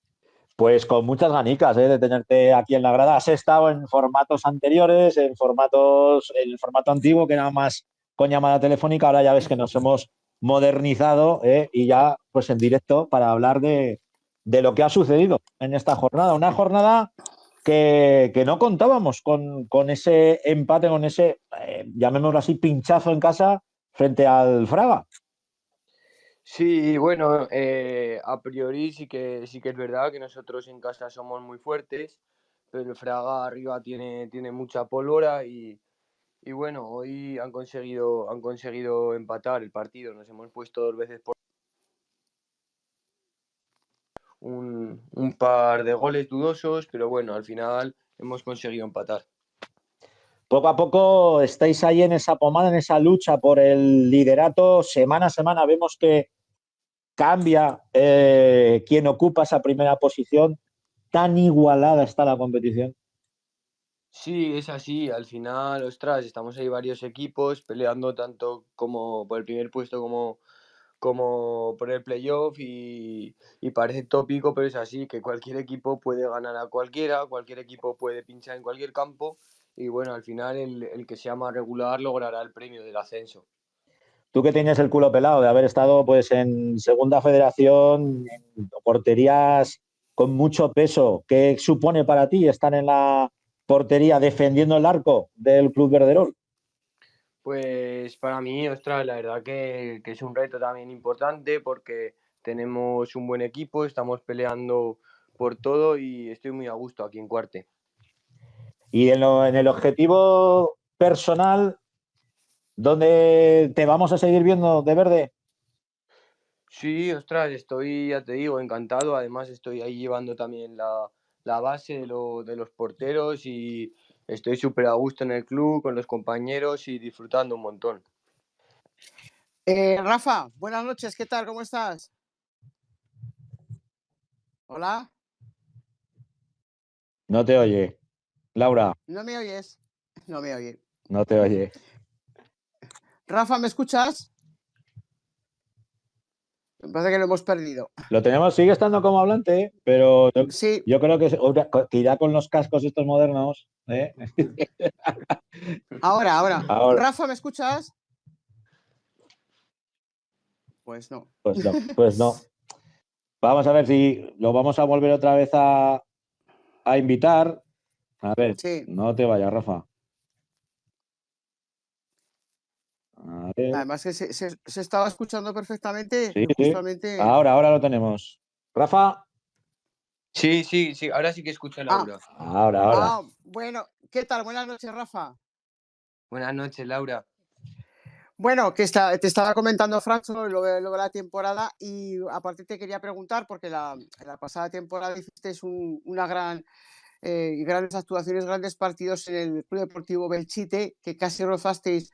Pues con muchas ganicas de tenerte aquí en la grada. Has estado en formatos anteriores, en el formato antiguo, que era más con llamada telefónica. Ahora ya ves que nos hemos modernizado y ya pues en directo para hablar de lo que ha sucedido en esta jornada. Una jornada que no contábamos con ese empate, con ese, llamémoslo así, pinchazo en casa frente al Fraga. Sí, bueno, a priori sí que es verdad que nosotros en casa somos muy fuertes, pero el Fraga arriba tiene mucha pólvora y bueno, hoy han conseguido empatar el partido. Nos hemos puesto 2 veces por un par de goles dudosos, pero bueno, al final hemos conseguido empatar. Poco a poco estáis ahí en esa pomada, en esa lucha por el liderato. Semana a semana vemos que cambia quien ocupa esa primera posición. Tan igualada está la competición. Sí, es así. Al final, ostras, estamos ahí varios equipos peleando tanto como por el primer puesto como por el playoff y parece tópico, pero es así, que cualquier equipo puede ganar a cualquiera, cualquier equipo puede pinchar en cualquier campo y bueno, al final el que sea más regular logrará el premio del ascenso. Tú que tienes el culo pelado de haber estado pues en segunda federación, en porterías con mucho peso, ¿qué supone para ti estar en la portería defendiendo el arco del Club Verderol? Pues para mí, ostras, la verdad que es un reto también importante porque tenemos un buen equipo, estamos peleando por todo y estoy muy a gusto aquí en Cuarte. Y en el objetivo personal, ¿dónde te vamos a seguir viendo de verde? Sí, ostras, estoy, ya te digo, encantado. Además, estoy ahí llevando también la base de los porteros y estoy súper a gusto en el club, con los compañeros y disfrutando un montón. Rafa, buenas noches, ¿qué tal? ¿Cómo estás? Hola, No te oye. Laura, ¿no me oyes? No me oye. no te oye. Rafa, ¿me escuchas? Me parece que lo hemos perdido. Lo tenemos, sigue estando como hablante, pero Sí, yo creo que irá con los cascos estos modernos. ¿Eh? ahora. Ahora, Rafa, ¿me escuchas? Pues no. pues no, pues no. Vamos a ver si lo vamos a volver otra vez a invitar. A ver, Sí, no te vayas, Rafa. A ver, además que se estaba escuchando perfectamente sí, y sí. justamente... Ahora lo tenemos. Rafa, Sí, ahora sí que escucho a Ah, Laura. ahora. bueno, ¿qué tal? Buenas noches, Rafa. Buenas noches, Laura. Bueno, te estaba comentando, Francho, lo de la temporada y aparte te quería preguntar, porque en la pasada temporada hicisteis una grandes actuaciones, grandes partidos en el Club Deportivo Belchite, que casi rozasteis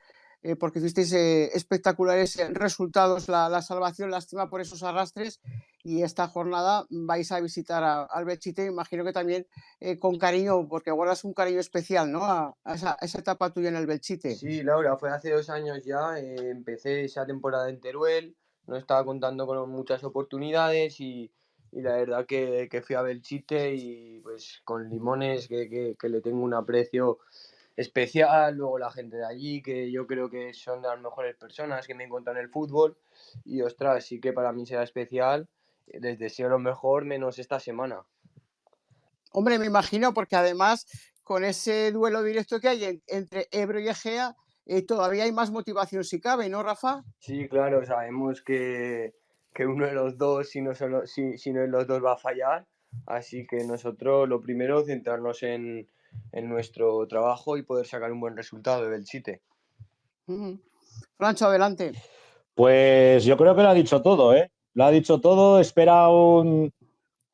porque hicisteis espectaculares resultados, la salvación, lástima por esos arrastres, y esta jornada vais a visitar al Belchite, imagino que también con cariño, porque guardas un cariño especial, ¿no? A esa etapa tuya en el Belchite. Sí, Laura, fue hace 2 años ya, empecé esa temporada en Teruel, no estaba contando con muchas oportunidades y la verdad que fui a Belchite y pues con Limones que le tengo un aprecio especial, luego la gente de allí que yo creo que son de las mejores personas que me encuentran en el fútbol y ostras, sí que para mí será especial, les deseo lo mejor menos esta semana. Hombre, me imagino, porque además con ese duelo directo que hay entre Ebro y Egea, todavía hay más motivación si cabe, ¿no, Rafa? Sí, claro, sabemos que uno de los dos, si no de los dos, va a fallar. Así que nosotros lo primero, centrarnos en nuestro trabajo y poder sacar un buen resultado de Belchite. Francho, adelante. Pues yo creo que lo ha dicho todo, ¿eh? Lo ha dicho todo. Espera un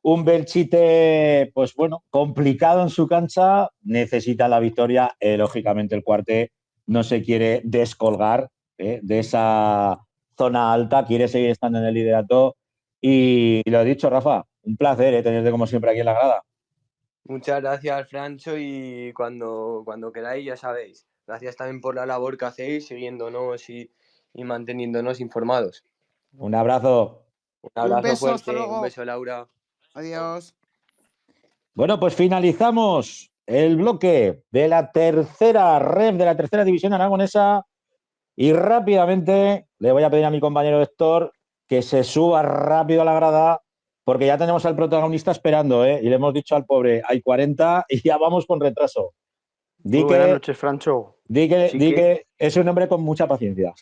Belchite, pues bueno, complicado en su cancha. Necesita la victoria. Lógicamente, el Cuarte no se quiere descolgar de esa zona alta. Quiere seguir estando en el liderato. Y lo he dicho, Rafa, un placer tenerte como siempre aquí en la grada. Muchas gracias, Francho, y cuando queráis, ya sabéis. Gracias también por la labor que hacéis, siguiéndonos y manteniéndonos informados. Un abrazo. Un Un abrazo beso, hasta fuerte, un luego. beso, Laura. Adiós. Bueno, pues finalizamos el bloque de la tercera ref de la tercera división aragonesa y rápidamente le voy a pedir a mi compañero Héctor que se suba rápido a la grada porque ya tenemos al protagonista esperando, ¿eh? Y le hemos dicho al pobre, hay 40 y ya vamos con retraso. Muy buenas noches, Francho. Di que es un hombre con mucha paciencia.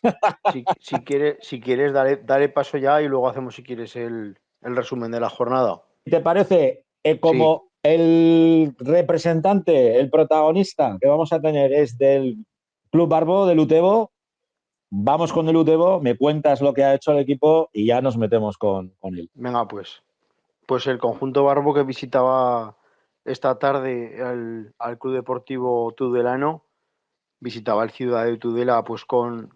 Si quieres dale paso ya y luego hacemos, si quieres, el resumen de la jornada. ¿Te parece? Como el representante, el protagonista que vamos a tener es del Club Barbo, del Utebo, vamos con el Utebo, me cuentas lo que ha hecho el equipo y ya nos metemos con él. Venga, pues el conjunto Barbo que visitaba esta tarde al Club Deportivo Tudelano, visitaba el Ciudad de Tudela pues con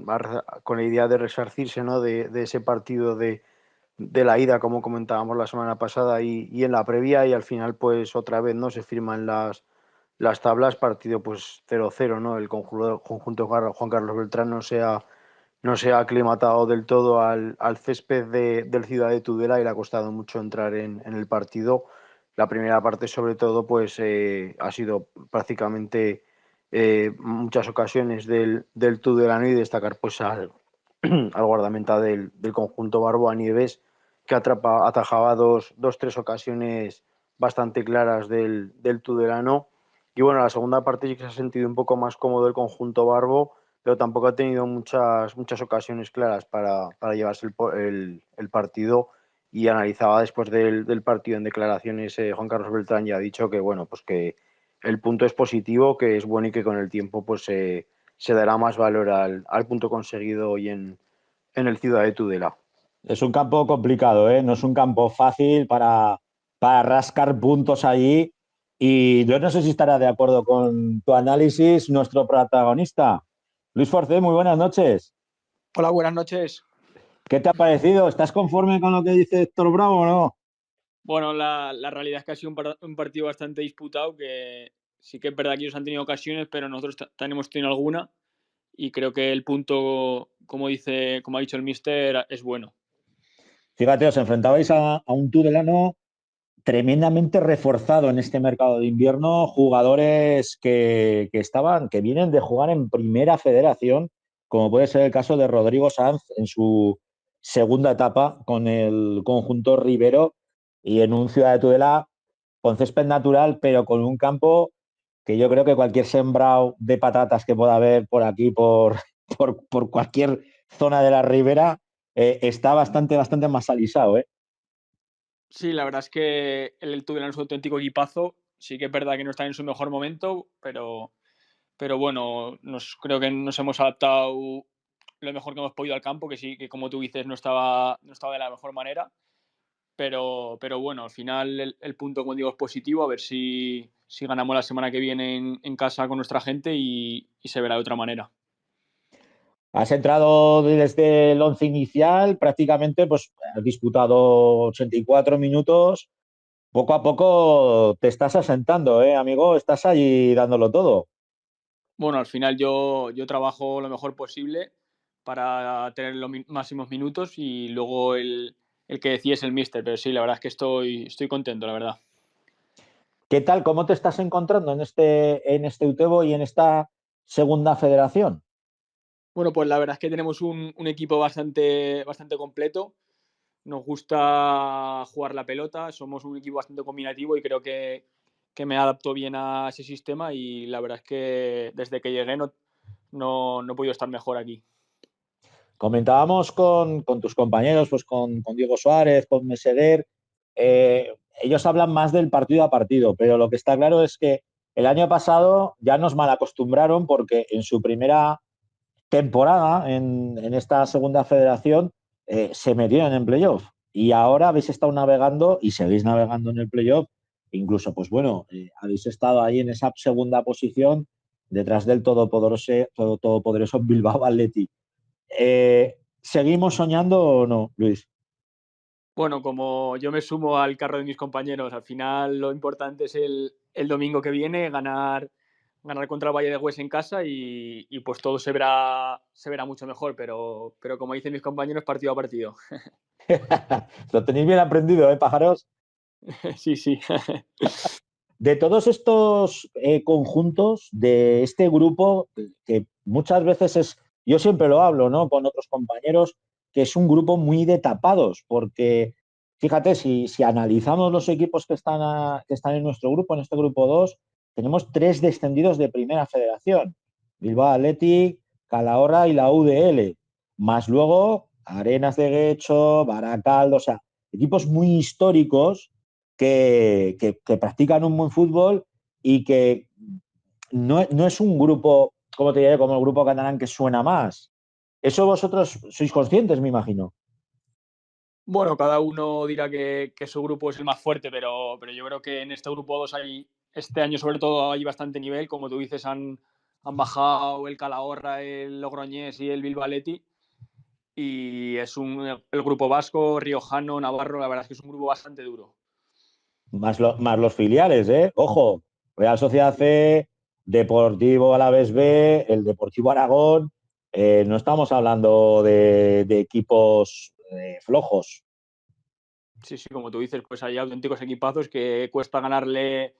la idea de resarcirse, ¿no? de ese partido de la ida, como comentábamos la semana pasada y en la previa, y al final pues otra vez no se firman las tablas, partido pues 0-0, ¿no? El conjunto Juan Carlos Beltrán no se ha aclimatado del todo al césped del Ciudad de Tudela y le ha costado mucho entrar en el partido. La primera parte, sobre todo, pues ha sido prácticamente muchas ocasiones del Tudelano, y destacar pues al guardameta del conjunto Barbo, a Nieves, que atajaba tres ocasiones bastante claras del Tudelano. Y bueno, la segunda parte sí que se ha sentido un poco más cómodo el conjunto Barbo, pero tampoco ha tenido muchas ocasiones claras para llevarse el partido. Y analizaba después del partido en declaraciones Juan Carlos Beltrán, ya ha dicho que bueno, pues que el punto es positivo, que es bueno y que con el tiempo pues se dará más valor al punto conseguido hoy en el Ciudad de Tudela. Es un campo complicado, ¿eh? No es un campo fácil para rascar puntos allí. Y yo no sé si estará de acuerdo con tu análisis nuestro protagonista. Luis Forcé, muy buenas noches. Hola, buenas noches. ¿Qué te ha parecido? ¿Estás conforme con lo que dice Héctor Bravo o no? Bueno, la realidad es que ha sido un partido bastante disputado, que sí que es verdad que ellos han tenido ocasiones, pero nosotros también hemos tenido alguna, y creo que el punto, como ha dicho el míster, es bueno. Fíjate, os enfrentabais a un Tudelano tremendamente reforzado en este mercado de invierno, jugadores que vienen de jugar en primera federación, como puede ser el caso de Rodrigo Sanz en su segunda etapa con el conjunto Ribero y en un Ciudad de Tudela con césped natural, pero con un campo que yo creo que cualquier sembrado de patatas que pueda haber por aquí, por cualquier zona de la ribera, está bastante más alisado, ¿eh? Sí, la verdad es que el Tudelano es un auténtico equipazo. Sí que es verdad que no está en su mejor momento, pero bueno, creo que nos hemos adaptado lo mejor que hemos podido al campo, que sí, que como tú dices, no estaba de la mejor manera. Pero bueno, al final el punto, como digo, es positivo. A ver si ganamos la semana que viene en casa con nuestra gente y se verá de otra manera. Has entrado desde el 11 inicial, prácticamente pues has disputado 84 minutos. Poco a poco te estás asentando, amigo, estás allí dándolo todo. Bueno, al final yo trabajo lo mejor posible para tener los máximos minutos y luego el que decide es el míster, pero sí, la verdad es que estoy contento, la verdad. ¿Qué tal? ¿Cómo te estás encontrando en este Utebo y en esta segunda federación? Bueno, pues la verdad es que tenemos un equipo bastante completo. Nos gusta jugar la pelota, somos un equipo bastante combinativo y creo que me adapto bien a ese sistema y la verdad es que desde que llegué no he podido estar mejor aquí. Comentábamos con tus compañeros, pues con Diego Suárez, con Meseguer, ellos hablan más del partido a partido, pero lo que está claro es que el año pasado ya nos malacostumbraron porque en su primera temporada en esta segunda federación se metieron en playoff y ahora habéis estado navegando y seguís navegando en el playoff, incluso pues bueno, habéis estado ahí en esa segunda posición detrás del todopoderoso Bilbao Athletic. ¿Seguimos soñando o no, Luis? Bueno, como yo me sumo al carro de mis compañeros, al final lo importante es el domingo que viene ganar contra el Valle de Hues en casa y pues todo se verá mucho mejor, pero como dicen mis compañeros, partido a partido. Lo tenéis bien aprendido, pájaros? Sí, sí. De todos estos conjuntos, de este grupo, que muchas veces yo siempre lo hablo, ¿no?, con otros compañeros, que es un grupo muy de tapados, porque fíjate, si analizamos los equipos que están en nuestro grupo, en este grupo 2, tenemos 3 descendidos de primera federación: Bilbao Athletic, Calahorra y la UDL, más luego Arenas de Guecho, Baracaldo, o sea, equipos muy históricos que practican un buen fútbol y que no es un grupo, como te diré, como el grupo catalán que suena más. Eso vosotros sois conscientes, me imagino. Bueno, cada uno dirá que su grupo es el más fuerte, pero yo creo que en este grupo 2 este año sobre todo hay bastante nivel. Como tú dices, han bajado el Calahorra, el Logroñés y el Bilbao Athletic. Y es el grupo vasco, riojano, navarro, la verdad es que es un grupo bastante duro. Más los filiales, ¿eh? Ojo, Real Sociedad C, Deportivo Alavés B, el Deportivo Aragón. No estamos hablando de equipos flojos. Sí, como tú dices, pues hay auténticos equipazos que cuesta ganarle.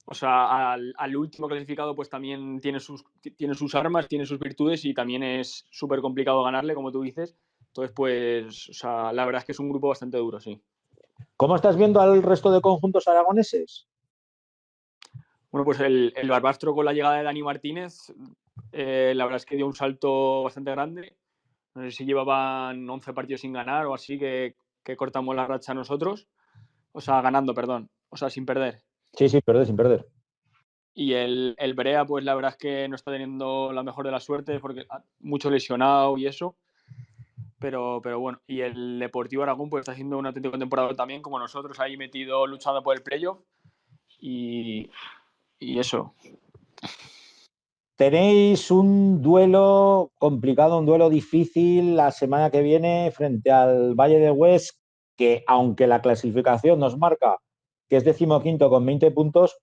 O sea, al último clasificado pues también tiene sus armas, tiene sus virtudes y también es súper complicado ganarle, como tú dices. Entonces, pues, o sea, la verdad es que es un grupo bastante duro, sí. ¿Cómo estás viendo al resto de conjuntos aragoneses? Bueno, pues el Barbastro con la llegada de Dani Martínez, la verdad es que dio un salto bastante grande. No sé si llevaban 11 partidos sin ganar o así, que cortamos la racha nosotros. O sea, ganando, perdón. O sea, sin perder. Sí, sin perder. Y el Brea, pues la verdad es que no está teniendo la mejor de las suertes porque mucho lesionado y eso. Pero bueno, y el Deportivo Aragón pues está haciendo una auténtica temporada también, como nosotros, ahí metido luchando por el playoff. Y eso. Tenéis un duelo complicado, un duelo difícil la semana que viene frente al Valle de Hues, que aunque la clasificación nos marca que es 15º con 20 puntos,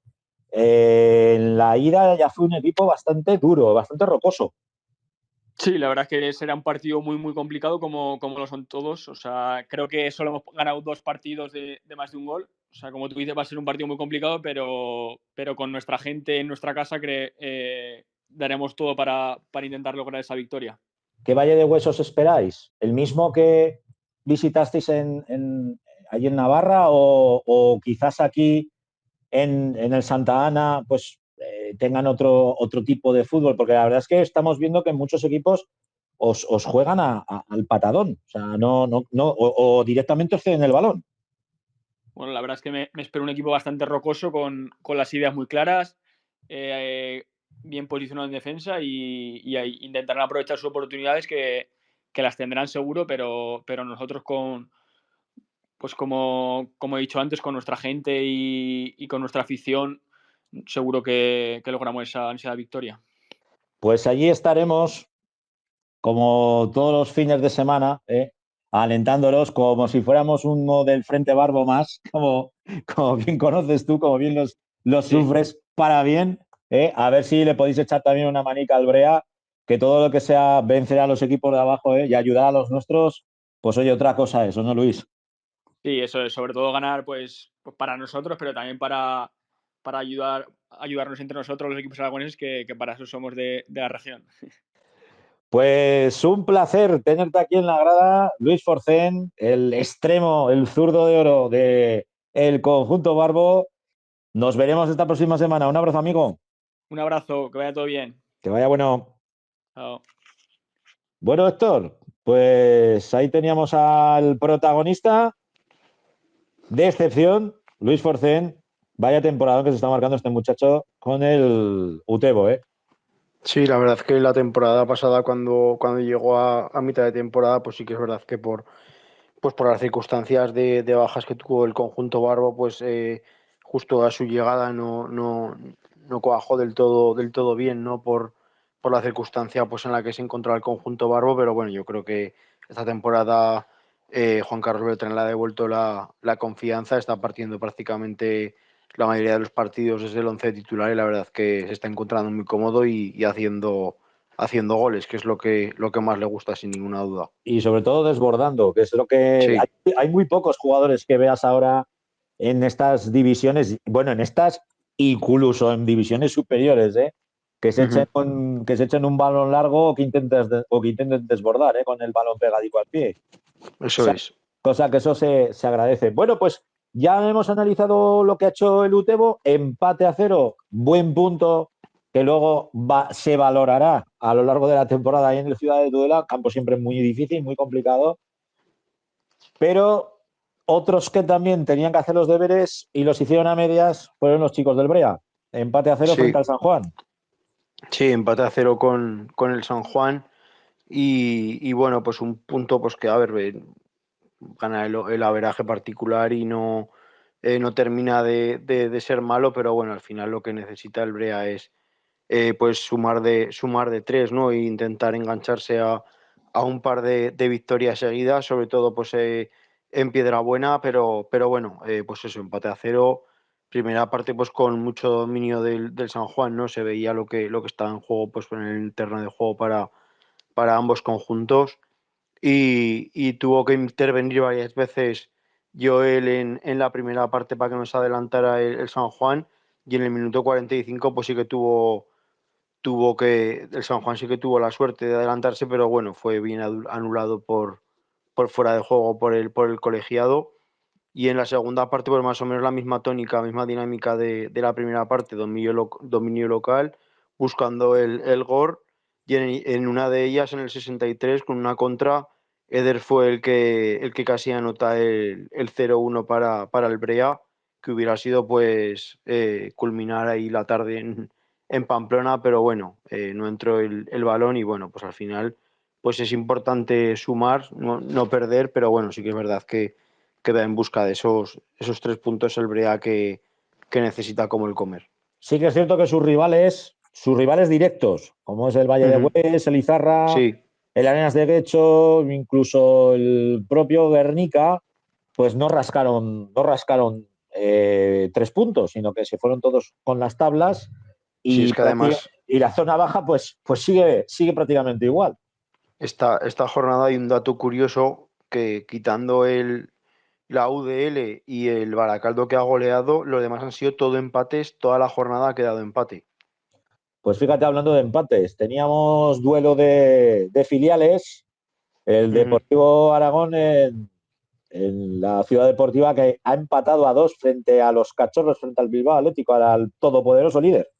en la ida ya fue un equipo bastante duro, bastante rocoso. Sí, la verdad es que será un partido muy, muy complicado como lo son todos. O sea, creo que solo hemos ganado 2 partidos de más de un gol. O sea, como tú dices, va a ser un partido muy complicado, pero con nuestra gente en nuestra casa daremos todo para intentar lograr esa victoria. ¿Qué Valle de Huesos esperáis? ¿El mismo que visitasteis allí en Navarra o quizás aquí en el Santa Ana pues tengan otro tipo de fútbol? Porque la verdad es que estamos viendo que muchos equipos os juegan al patadón, o sea, o directamente os ceden el balón. Bueno, la verdad es que me espero un equipo bastante rocoso con las ideas muy claras, bien posicionado en defensa y intentarán aprovechar sus oportunidades que las tendrán seguro, pero nosotros pues como he dicho antes, con nuestra gente y con nuestra afición, seguro que logramos esa victoria. Pues allí estaremos como todos los fines de semana, alentándolos como si fuéramos uno del Frente Barbo más, como bien conoces tú, como bien los Sí. sufres para bien, a ver si le podéis echar también una manica al Brea, que todo lo que sea vencer a los equipos de abajo y ayudar a los nuestros, pues oye, otra cosa eso, ¿no, Luis? Sí, eso es, sobre todo ganar pues para nosotros, pero también para ayudarnos entre nosotros los equipos aragoneses, que para eso somos de la región. Pues un placer tenerte aquí en la grada, Luis Forcén, el extremo, el zurdo de oro del conjunto Barbo. Nos veremos esta próxima semana. Un abrazo, amigo. Un abrazo, que vaya todo bien. Que vaya bueno. Chao. Bueno, Héctor, pues ahí teníamos al protagonista de excepción, Luis Forcén. Vaya temporada que se está marcando este muchacho con el Utebo, ¿eh? Sí, la verdad es que la temporada pasada, cuando llegó a mitad de temporada, pues sí que es verdad que pues por las circunstancias de bajas que tuvo el conjunto Barbo, pues justo a su llegada no cuajó del todo bien, ¿no? Por la circunstancia pues en la que se encontraba el conjunto Barbo, pero bueno, yo creo que esta temporada Juan Carlos Beltrán le ha devuelto la confianza, está partiendo prácticamente la mayoría de los partidos desde el once titular y la verdad que se está encontrando muy cómodo y haciendo goles, que es lo que más le gusta sin ninguna duda. Y sobre todo desbordando, que es lo que... Sí. Hay muy pocos jugadores que veas ahora en estas divisiones, bueno, en estas incluso en divisiones superiores, que se echen un balón largo o que intenten desbordar, con el balón pegadico al pie. Eso es. Cosa que eso se agradece. Bueno, pues ya hemos analizado lo que ha hecho el Utebo, empate a 0, buen punto que luego se valorará a lo largo de la temporada ahí en el Ciudad de Tudela, campo siempre muy difícil, muy complicado, pero otros que también tenían que hacer los deberes y los hicieron a medias fueron los chicos del Brea, empate a 0 frente al San Juan. Sí, empate a 0 con el San Juan y bueno, pues un punto pues que, a ver, gana el averaje particular y no termina de ser malo, pero bueno, al final lo que necesita el Brea es pues sumar de 3, ¿no? E intentar engancharse a un par de victorias seguidas, sobre todo pues en Piedrabuena, pero bueno, pues eso, empate a 0. Primera parte pues con mucho dominio del San Juan, ¿no? Se veía lo que estaba en juego pues en el terreno de juego para ambos conjuntos y tuvo que intervenir varias veces Joel en la primera parte para que nos adelantara el San Juan y en el minuto 45 pues sí que el San Juan sí que tuvo la suerte de adelantarse, pero bueno, fue bien anulado por fuera de juego por el colegiado. Y en la segunda parte, pues más o menos la misma tónica, misma dinámica de la primera parte, dominio local, buscando el gol. Y en una de ellas, en el 63, con una contra, Eder fue el que casi anota el 0-1 para el Brea, que hubiera sido pues culminar ahí la tarde en Pamplona, pero bueno, no entró el balón y bueno, pues al final pues es importante sumar, no perder, pero bueno, sí que es verdad que queda en busca de esos 3 puntos el Brea que necesita como el comer. Sí que es cierto que sus rivales directos, como es el Valle de Hues, el Izarra, sí, el Arenas de Guecho, incluso el propio Guernica, pues no rascaron 3 puntos, sino que se fueron todos con las tablas y, sí, es que además y la zona baja pues sigue prácticamente igual. esta jornada hay un dato curioso que quitando la UDL y el Baracaldo que ha goleado, los demás han sido todo empates, toda la jornada ha quedado empate. Pues fíjate, hablando de empates, teníamos duelo de filiales, el Deportivo Aragón en la Ciudad Deportiva, que ha empatado a 2 frente a los Cachorros, frente al Bilbao Atlético, al todopoderoso líder.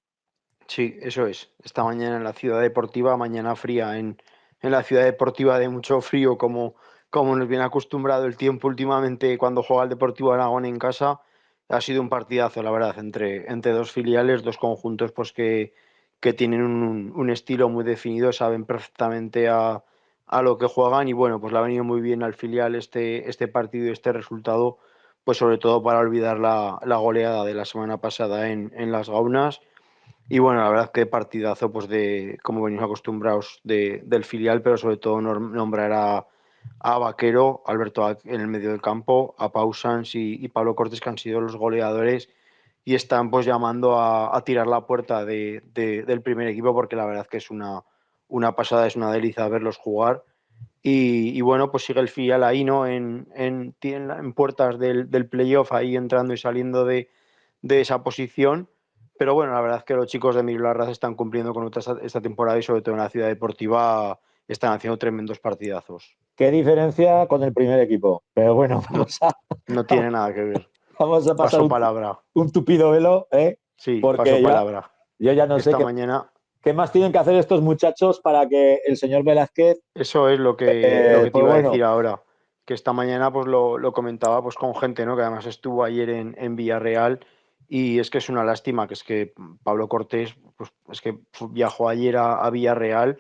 Sí, eso es. Esta mañana en la Ciudad Deportiva, mañana fría en la Ciudad Deportiva de mucho frío, como nos viene acostumbrado el tiempo últimamente cuando juega el Deportivo Aragón en casa. Ha sido un partidazo, la verdad, entre dos filiales, dos conjuntos pues que tienen un estilo muy definido, saben perfectamente a lo que juegan y bueno, pues le ha venido muy bien al filial este partido y este resultado, pues sobre todo para olvidar la goleada de la semana pasada en Las Gaunas. Y bueno, la verdad que partidazo, pues de como venimos acostumbrados del filial, pero sobre todo nombrar a Vaquero, Alberto en el medio del campo, a Pau Sans y Pablo Cortés, que han sido los goleadores y están pues llamando a tirar la puerta del primer equipo, porque la verdad que es una pasada, es una delicia verlos jugar. Y bueno, pues sigue el filial ahí, ¿no? En puertas del playoff, ahí entrando y saliendo de esa posición. Pero bueno, la verdad es que los chicos de Emilio Larraz están cumpliendo con esta temporada y sobre todo en la Ciudad Deportiva están haciendo tremendos partidazos. ¿Qué diferencia con el primer equipo? Pero bueno, No tiene nada que ver. vamos a pasar Paso palabra. un tupido velo, Sí, porque paso palabra. Yo ya no sé mañana... qué más tienen que hacer estos muchachos para que el señor Velázquez... Eso es lo que te pues iba a bueno, decir ahora. Que esta mañana pues lo comentaba pues con gente, ¿no? Que además estuvo ayer en Villarreal y es que es una lástima que es que Pablo Cortés pues es que viajó ayer a Villarreal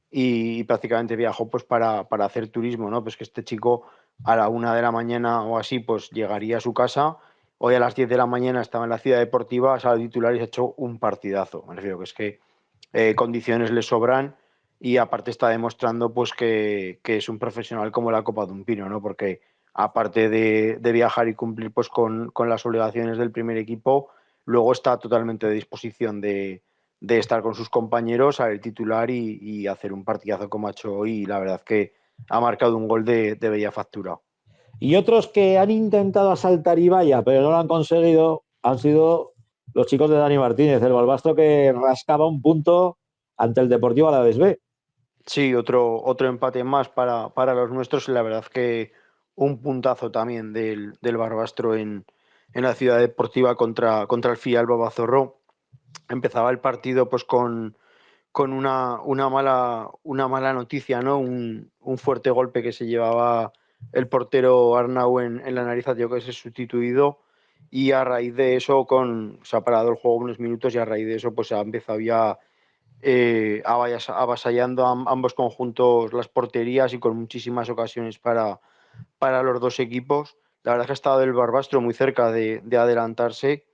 y prácticamente viajó pues para hacer turismo, ¿no? Pues que este chico a la 1 de la mañana o así pues llegaría a su casa. Hoy a las 10 de la mañana estaba en la Ciudad Deportiva, ha salido titular y se ha hecho un partidazo. Me refiero que es que condiciones le sobran y aparte está demostrando pues que es un profesional como la copa de un pino, ¿no? Porque aparte de viajar y cumplir pues con las obligaciones del primer equipo, luego está totalmente de disposición de estar con sus compañeros, a el titular y hacer un partidazo como ha hecho hoy. Y la verdad que ha marcado un gol de bella factura. Y otros que han intentado asaltar Ibaya, pero no lo han conseguido, han sido los chicos de Dani Martínez, el Balbastro, que rascaba un punto ante el Deportivo Alavés B. Sí, otro empate más para los nuestros y la verdad que un puntazo también del Barbastro en la Ciudad Deportiva contra el filial Babazorro. Empezaba el partido pues con una mala noticia, ¿no? Un fuerte golpe que se llevaba el portero Arnau en la nariz, ha tenido que ser sustituido y a raíz de eso se ha parado el juego unos minutos y a raíz de eso pues ha empezado ya avasallando a ambos conjuntos las porterías y con muchísimas ocasiones para los dos equipos. La verdad es que ha estado el Barbastro muy cerca de adelantarse,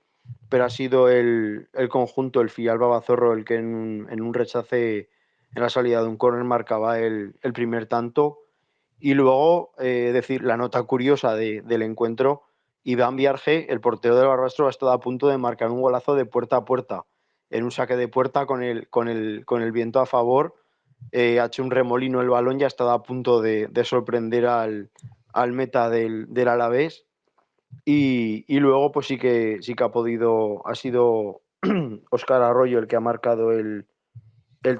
pero ha sido el conjunto, el filial Babazorro, el que en un rechace en la salida de un córner marcaba el primer tanto. Y luego, decir la nota curiosa del encuentro, Iván Viarge, el portero del Barbastro, ha estado a punto de marcar un golazo de puerta a puerta, en un saque de puerta con el viento a favor. Ha hecho un remolino el balón y ha estado a punto de sorprender al meta del Alavés. Y luego, pues sí que ha sido Óscar Arroyo el que ha marcado el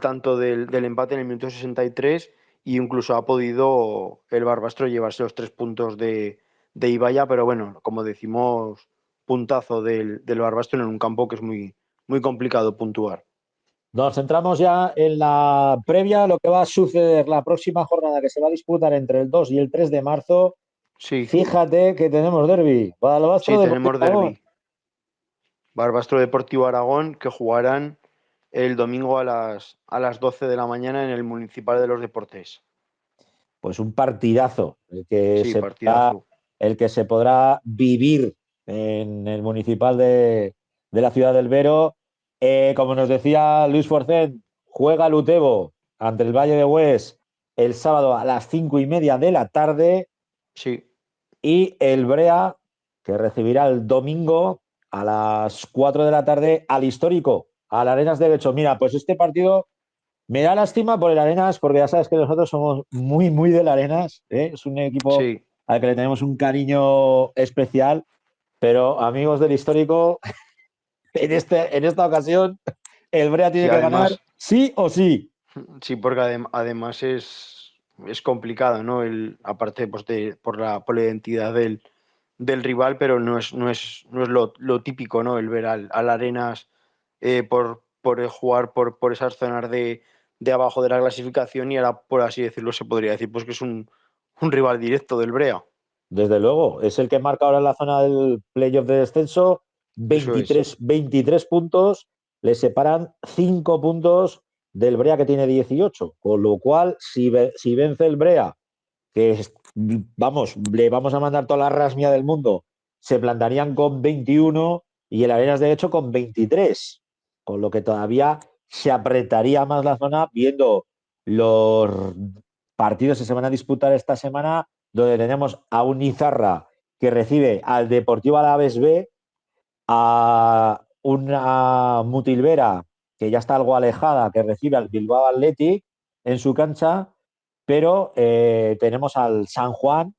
tanto del empate en el minuto 63 y incluso ha podido el Barbastro llevarse los 3 puntos de Ibaya, pero bueno, como decimos, puntazo del Barbastro en un campo que es muy, muy complicado puntuar. Nos centramos ya en la previa, lo que va a suceder la próxima jornada que se va a disputar entre el 2 y el 3 de marzo. Sí. Fíjate que tenemos derbi. Sí, tenemos derbi. Barbastro Deportivo Aragón, que jugarán el domingo a las 12 de la mañana en el Municipal de los Deportes. Pues un partidazo, partidazo. El que se podrá vivir en el Municipal de la Ciudad del Vero. Como nos decía Luis Forcén, juega el Utebo ante el Valle de Hues el sábado a las 5:30 de la tarde. Sí. Y el Brea, que recibirá el domingo a las 4 de la tarde al Histórico, a la Arenas de Becho. Mira, pues este partido Me da lástima por el Arenas, porque ya sabes que nosotros somos muy, muy del Arenas, ¿eh? Es un equipo Sí, al que le tenemos un cariño especial, pero amigos del histórico, en esta ocasión, el Brea sí, tiene que ganar además, sí o sí. sí, porque además es complicado, ¿no? Aparte pues, por la identidad del rival, pero no es lo típico, ¿no? El ver al Arenas por jugar por esas zonas de abajo de la clasificación y ahora, por así decirlo, se podría decir pues que es un rival directo del Brea. Desde luego, es el que marca ahora en la zona del playoff de descenso, Eso es. 23 puntos, le separan 5 puntos del Brea que tiene 18, con lo cual si vence el Brea, vamos, le vamos a mandar toda la rasmia del mundo, se plantarían con 21 y el Arenas de hecho con 23, con lo que todavía se apretaría más la zona viendo los partidos que se van a disputar esta semana, donde tenemos a un Izarra que recibe al Deportivo Alavés B, a una Mutilvera que ya está algo alejada, que recibe al Bilbao Athletic en su cancha, pero tenemos al San Juan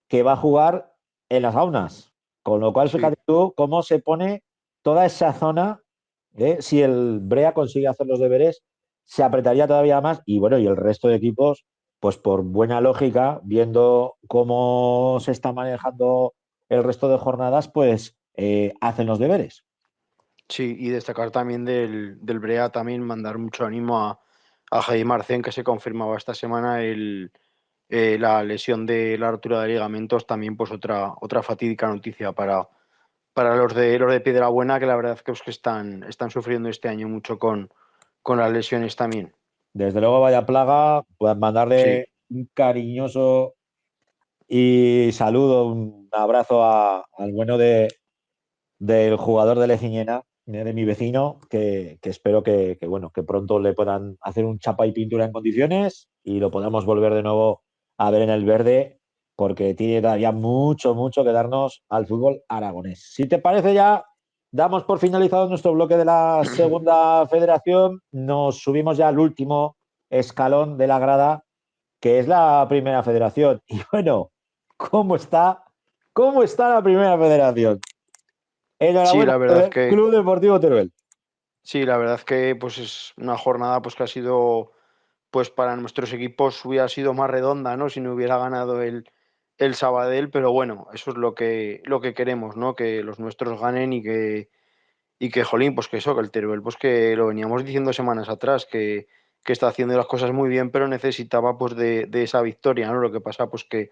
que va a jugar en las Gaunas. Con lo cual, Sí. fíjate tú cómo se pone toda esa zona. Si el Brea consigue hacer los deberes, se apretaría todavía más. Y bueno, y el resto de equipos, pues por buena lógica, viendo cómo se está manejando el resto de jornadas, pues hacen los deberes. Sí, y destacar también del Brea, también mandar mucho ánimo a Jaime Marcén, que se confirmaba esta semana la lesión de la rotura de ligamentos, también pues otra fatídica noticia para los de Piedrabuena, que la verdad que, pues, que están sufriendo este año mucho con las lesiones también. Desde luego, vaya plaga, pues Sí, mandarle un cariñoso y saludo, un abrazo al bueno del jugador de Leciñena, de mi vecino, que espero bueno, que pronto le puedan hacer un chapa y pintura en condiciones y lo podamos volver de nuevo a ver en el verde, porque tiene todavía mucho, mucho que darnos al fútbol aragonés. Si te parece, ya damos por finalizado nuestro bloque de la segunda federación, nos subimos ya al último escalón de la grada, que es la primera federación. Y bueno, ¿cómo está? ¿Cómo está la primera federación? sí, Enhorabuena, la verdad que Club Deportivo Teruel. sí, la verdad que pues es una jornada pues que ha sido pues para nuestros equipos hubiera sido más redonda, ¿no? Si no hubiera ganado el Sabadell, pero bueno, eso es lo que queremos, ¿no? Que los nuestros ganen y que jolín, pues que eso, que el Teruel, pues que lo veníamos diciendo semanas atrás, que está haciendo las cosas muy bien, pero necesitaba pues de esa victoria, ¿no? Lo que pasa pues que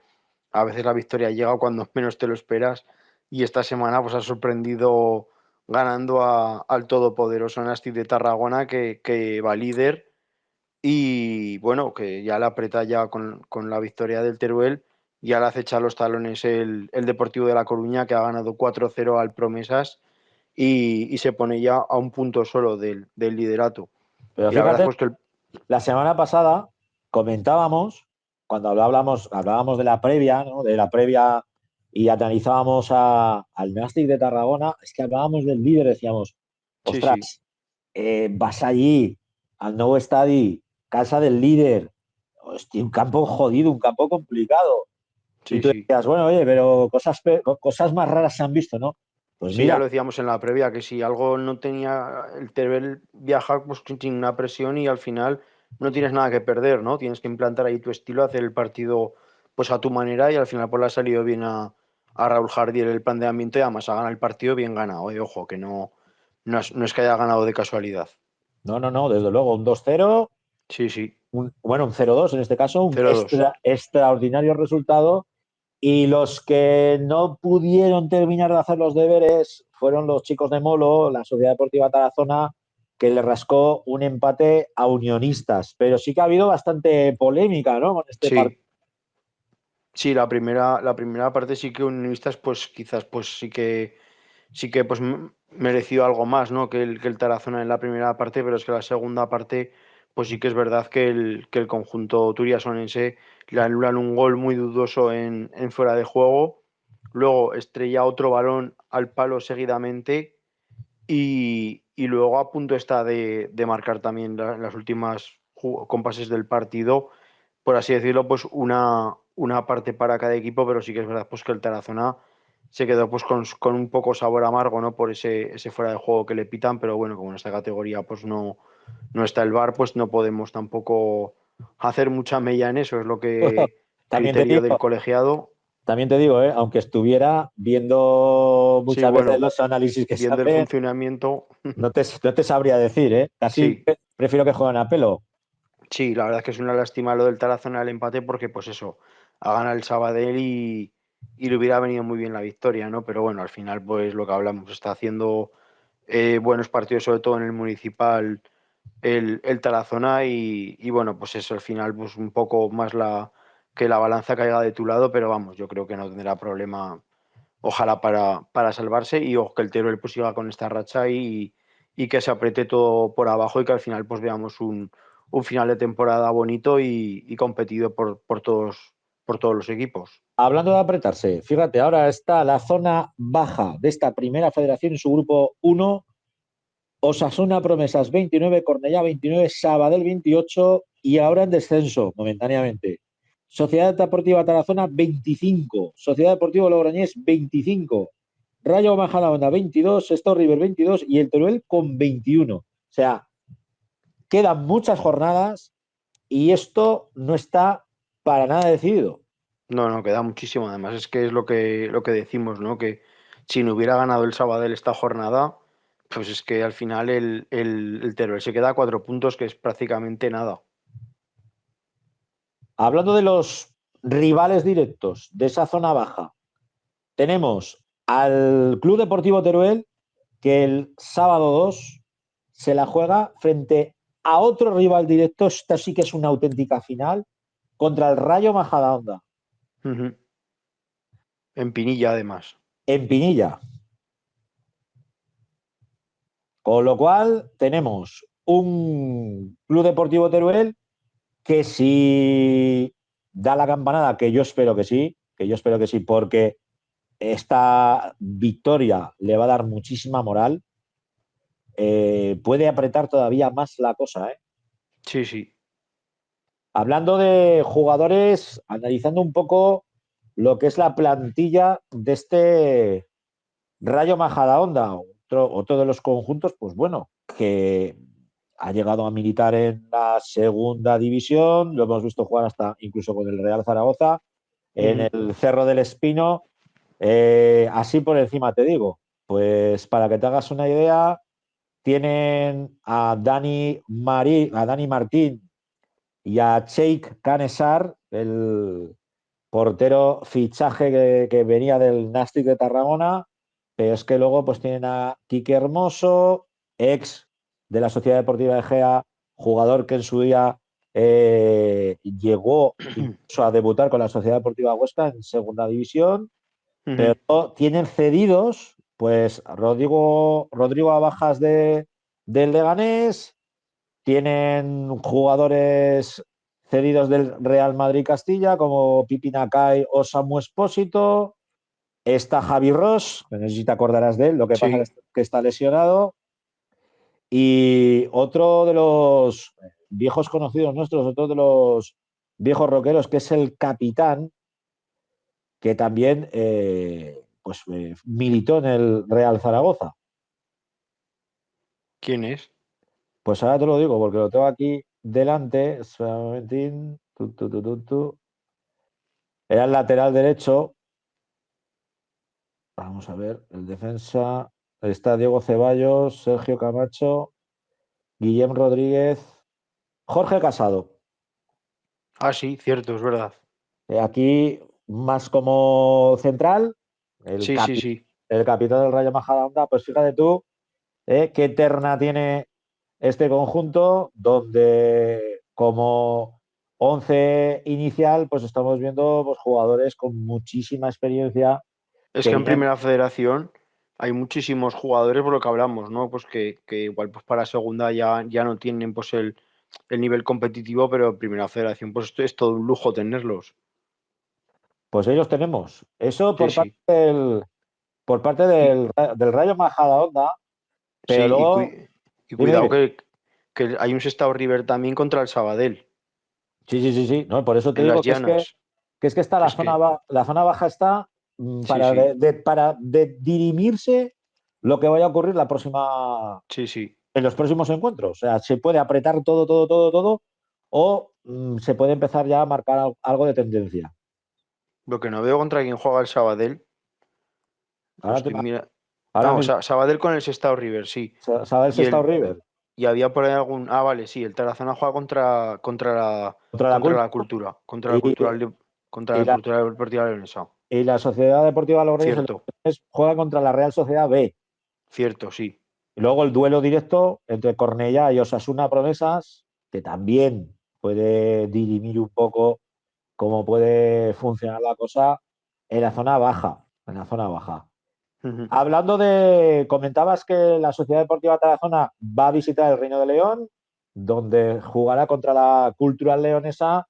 a veces la victoria llega cuando menos te lo esperas y esta semana pues ha sorprendido ganando al todopoderoso Nastic de Tarragona que va líder y bueno, que ya la aprieta ya con la victoria del Teruel, ya le acecha los talones el Deportivo de La Coruña, que ha ganado 4-0 al Promesas y se pone ya a un punto solo del liderato. Pero Y la verdad fíjate, pues que la semana pasada comentábamos, cuando hablábamos de la previa, ¿no? De la previa y analizábamos al Nastic de Tarragona, es que hablábamos del líder, decíamos, sí, sí, ostras, vas allí, al nuevo estadio, casa del líder, hostia, un campo jodido, un campo complicado. Y sí, tú sí. decías, bueno, oye, pero cosas más raras se han visto, ¿no? Pues Sí, ya mira, lo decíamos en la previa, que si algo no tenía el Teruel viajar pues sin una presión y al final no tienes nada que perder, ¿no? Tienes que implantar ahí tu estilo, hacer el partido pues a tu manera y al final pues le ha salido bien a Raúl Jardier el planteamiento y además ha ganado el partido bien ganado, ojo, que no es que haya ganado de casualidad. no, desde luego, un 2-0, Sí, sí, bueno, un 0-2 en este caso, un 0-2. extraordinario resultado. Y los que no pudieron terminar de hacer los deberes fueron los chicos de Molo, la Sociedad Deportiva Tarazona, que le rascó un empate a Unionistas. Pero sí que ha habido bastante polémica, ¿no? Con este partido. Sí, sí, la primera parte sí que Unionistas pues quizás pues sí que pues mereció algo más, ¿no? que el Tarazona en la primera parte, pero es que la segunda parte, pues sí que es verdad que el conjunto turiasonense le anulan un gol muy dudoso en fuera de juego, luego estrella otro balón al palo seguidamente y luego a punto está de marcar también en las últimas compases del partido, por así decirlo, pues una parte para cada equipo, pero sí que es verdad pues que el Tarazona se quedó pues con un poco sabor amargo, ¿no? Por ese fuera de juego que le pitan, pero bueno, como en esta categoría pues no está el VAR, pues no podemos tampoco hacer mucha mella en eso, es lo Bueno, que también te criterio del digo, colegiado. aunque estuviera viendo Sí, muchas veces bueno, los análisis que se viendo el hacen, funcionamiento, no te sabría decir, ¿eh? Casi sí, prefiero que jueguen a pelo. sí, la verdad es que es una lástima lo del Tarazona el empate porque pues eso, ha ganado el Sabadell y le hubiera venido muy bien la victoria, ¿no? Pero bueno, al final pues lo que hablamos, está haciendo buenos partidos, sobre todo en el municipal, el Tarazona y bueno, pues eso, al final pues un poco más que la balanza caiga de tu lado, pero vamos, yo creo que no tendrá problema, ojalá para salvarse y ojo que el Teruel pues siga con esta racha y que se apriete todo por abajo y que al final pues veamos un final de temporada bonito y competido por todos los equipos. Hablando de apretarse, fíjate, ahora está la zona baja de esta primera federación en su grupo 1. Osasuna Promesas 29, Cornellá 29, Sabadell 28 y ahora en descenso momentáneamente. Sociedad Deportiva Tarazona 25, Sociedad Deportiva Logroñés 25, Rayo Majadahonda 22, Esto River 22 y el Teruel con 21. O sea, quedan muchas jornadas y esto no está para nada decidido. No, queda muchísimo. Además, es que es lo que decimos, ¿no? Que si no hubiera ganado el Sabadell esta jornada, pues es que al final el Teruel se queda a 4 puntos, que es prácticamente nada. Hablando de los rivales directos de esa zona baja, tenemos al Club Deportivo Teruel, que el sábado 2 se la juega frente a otro rival directo, esta sí que es una auténtica final, contra el Rayo Majadahonda, Ujú. En Pinilla, además. en Pinilla. Con lo cual tenemos un Club Deportivo Teruel que si da la campanada, que yo espero que sí, porque esta victoria le va a dar muchísima moral, puede apretar todavía más la cosa, ¿eh? Sí, sí. Hablando de jugadores, analizando un poco lo que es la plantilla de este Rayo Majadahonda, otro de los conjuntos, pues bueno, que ha llegado a militar en la segunda división, lo hemos visto jugar hasta incluso con el Real Zaragoza, en Ujú. el Cerro del Espino, así por encima te digo, pues para que te hagas una idea, tienen a Dani Martín y a Cheikh Canesar, el portero fichaje que venía del Nastic de Tarragona, pero es que luego pues tienen a Quique Hermoso, ex de la Sociedad Deportiva de Gea, jugador que en su día llegó incluso a debutar con la Sociedad Deportiva Huesca en segunda división, Ujú. pero tienen cedidos pues Rodrigo Abajas del Leganés, tienen jugadores cedidos del Real Madrid Castilla, como Pipi Nakai o Samu Espósito. Está Javi Ross, que no sé si te acordarás de él, lo que pasa Sí. es que está lesionado. Y otro de los viejos conocidos nuestros, otro de los viejos rockeros, que es el capitán, que también militó en el Real Zaragoza. ¿Quién es? Pues ahora te lo digo, porque lo tengo aquí delante. Espera un momentín. Era el lateral derecho. Vamos a ver, el defensa. Está Diego Ceballos, Sergio Camacho, Guillem Rodríguez, Jorge Casado. Ah, sí, cierto, es verdad. Aquí más como central, el, Sí, sí, capi- sí. el capitán del Rayo Majadahonda. Pues fíjate tú qué terna tiene este conjunto, donde como 11 inicial, pues estamos viendo pues, jugadores con muchísima experiencia Es que que en vienen. Primera Federación hay muchísimos jugadores por lo que hablamos, ¿no? Pues que igual pues para segunda ya no tienen pues el nivel competitivo, pero en Primera Federación pues esto es todo un lujo tenerlos. Pues ellos tenemos. Eso Sí, sí. por parte Y, del Rayo Majadahonda, pero sí, luego, y dime, cuidado dime. que Que hay un Sestao River también contra el Sabadell, Sí. No, por eso te en digo las llanas. que es que está Es que, la zona baja está sí, sí, para dirimirse lo que vaya a ocurrir sí. en los próximos encuentros. O sea, se puede apretar todo, o se puede empezar ya a marcar algo de tendencia. Lo que no veo contra quién juega el Sabadell, lo Ahora, estoy mirando. ahora No, mismo, Sabadell con el Sestao River, sí. ¿sabes Y el Estado el River? y había por ahí algún. Ah, vale, sí, el Tarazona juega Contra la contra Cultura la cultura, y, contra y la la, cultura deportiva leonesa. y la Sociedad Deportiva Logroñés Cierto, juega contra la Real Sociedad B. cierto, sí. Y luego el duelo directo entre Cornellá y Osasuna Promesas, que también puede dirimir un poco cómo puede funcionar la cosa en la zona baja. En la zona baja. Ujú. Hablando comentabas que la Sociedad Deportiva Tarazona va a visitar el Reino de León, donde jugará contra la Cultural Leonesa,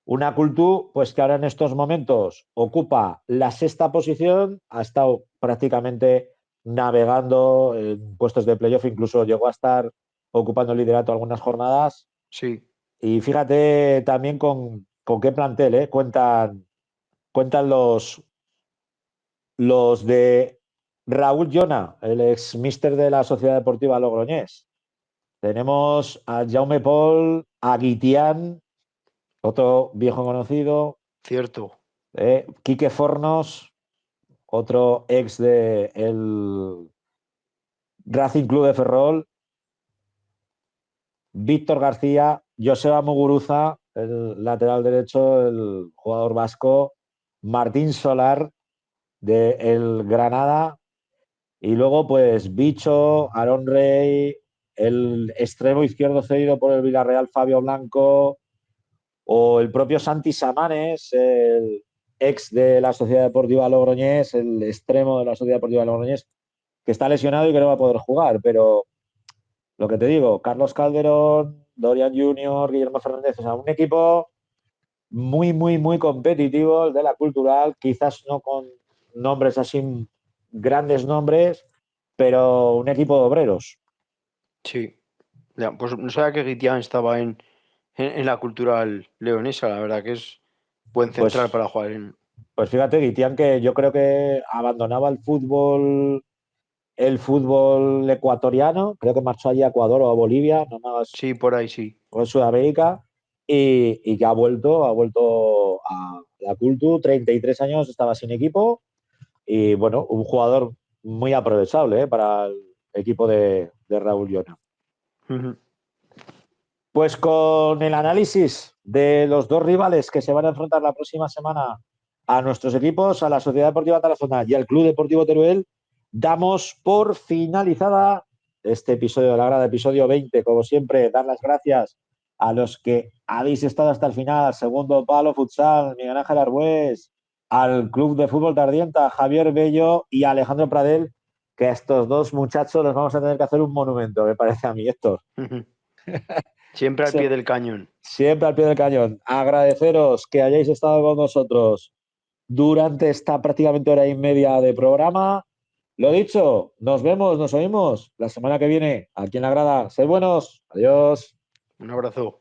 una Cultu, pues que ahora en estos momentos ocupa la 6ª posición, ha estado prácticamente navegando en puestos de playoff, incluso llegó a estar ocupando el liderato algunas jornadas. Sí, Y fíjate también con qué plantel, ¿eh? Cuentan los de Raúl Llona, el ex míster de la Sociedad Deportiva Logroñés. Tenemos a Jaume Pol, a Guitián, otro viejo conocido, cierto. Quique Fornos, otro ex de el Racing Club de Ferrol, Víctor García, Joseba Muguruza, el lateral derecho, el jugador vasco, Martín Solar de el Granada, y luego pues Bicho, Aaron Rey, el extremo izquierdo cedido por el Villarreal, Fabio Blanco, o el propio Santi Samanes, el ex de la Sociedad Deportiva Logroñés, el extremo de la Sociedad Deportiva Logroñés, que está lesionado y que no va a poder jugar. Pero lo que te digo, Carlos Calderón, Dorian Junior, Guillermo Fernández, o sea, un equipo muy competitivo, el de la Cultural, quizás no con nombres así, grandes nombres, pero un equipo de obreros. Sí. Ya, pues no sabía que Guitián estaba en la cultural leonesa, la verdad que es buen central Pues, para jugar en. pues fíjate, Guitián, que yo creo que abandonaba el fútbol ecuatoriano, creo que marchó allí a Ecuador o a Bolivia, no más, Sí, por ahí sí. o en Sudamérica, y que ha vuelto a la Cultu, 33 años, estaba sin equipo, y bueno, un jugador muy aprovechable, para el equipo de Raúl Llona. Ujú. Pues con el análisis de los dos rivales que se van a enfrentar la próxima semana a nuestros equipos, a la Sociedad Deportiva Tarazona y al Club Deportivo Teruel, damos por finalizada este episodio de la grada, episodio 20. Como siempre, dar las gracias a los que habéis estado hasta el final. Segundo Palo Futsal, Miguel Ángel Arbués, al Club de Fútbol Tardienta, Javier Bello y Alejandro Pradel, que a estos dos muchachos les vamos a tener que hacer un monumento, me parece a mí, Héctor. Siempre al pie del cañón. Siempre al pie del cañón. Agradeceros que hayáis estado con nosotros durante esta prácticamente hora y media de programa. Lo dicho, nos vemos, nos oímos la semana que viene aquí en la grada. Sed buenos. Adiós. Un abrazo.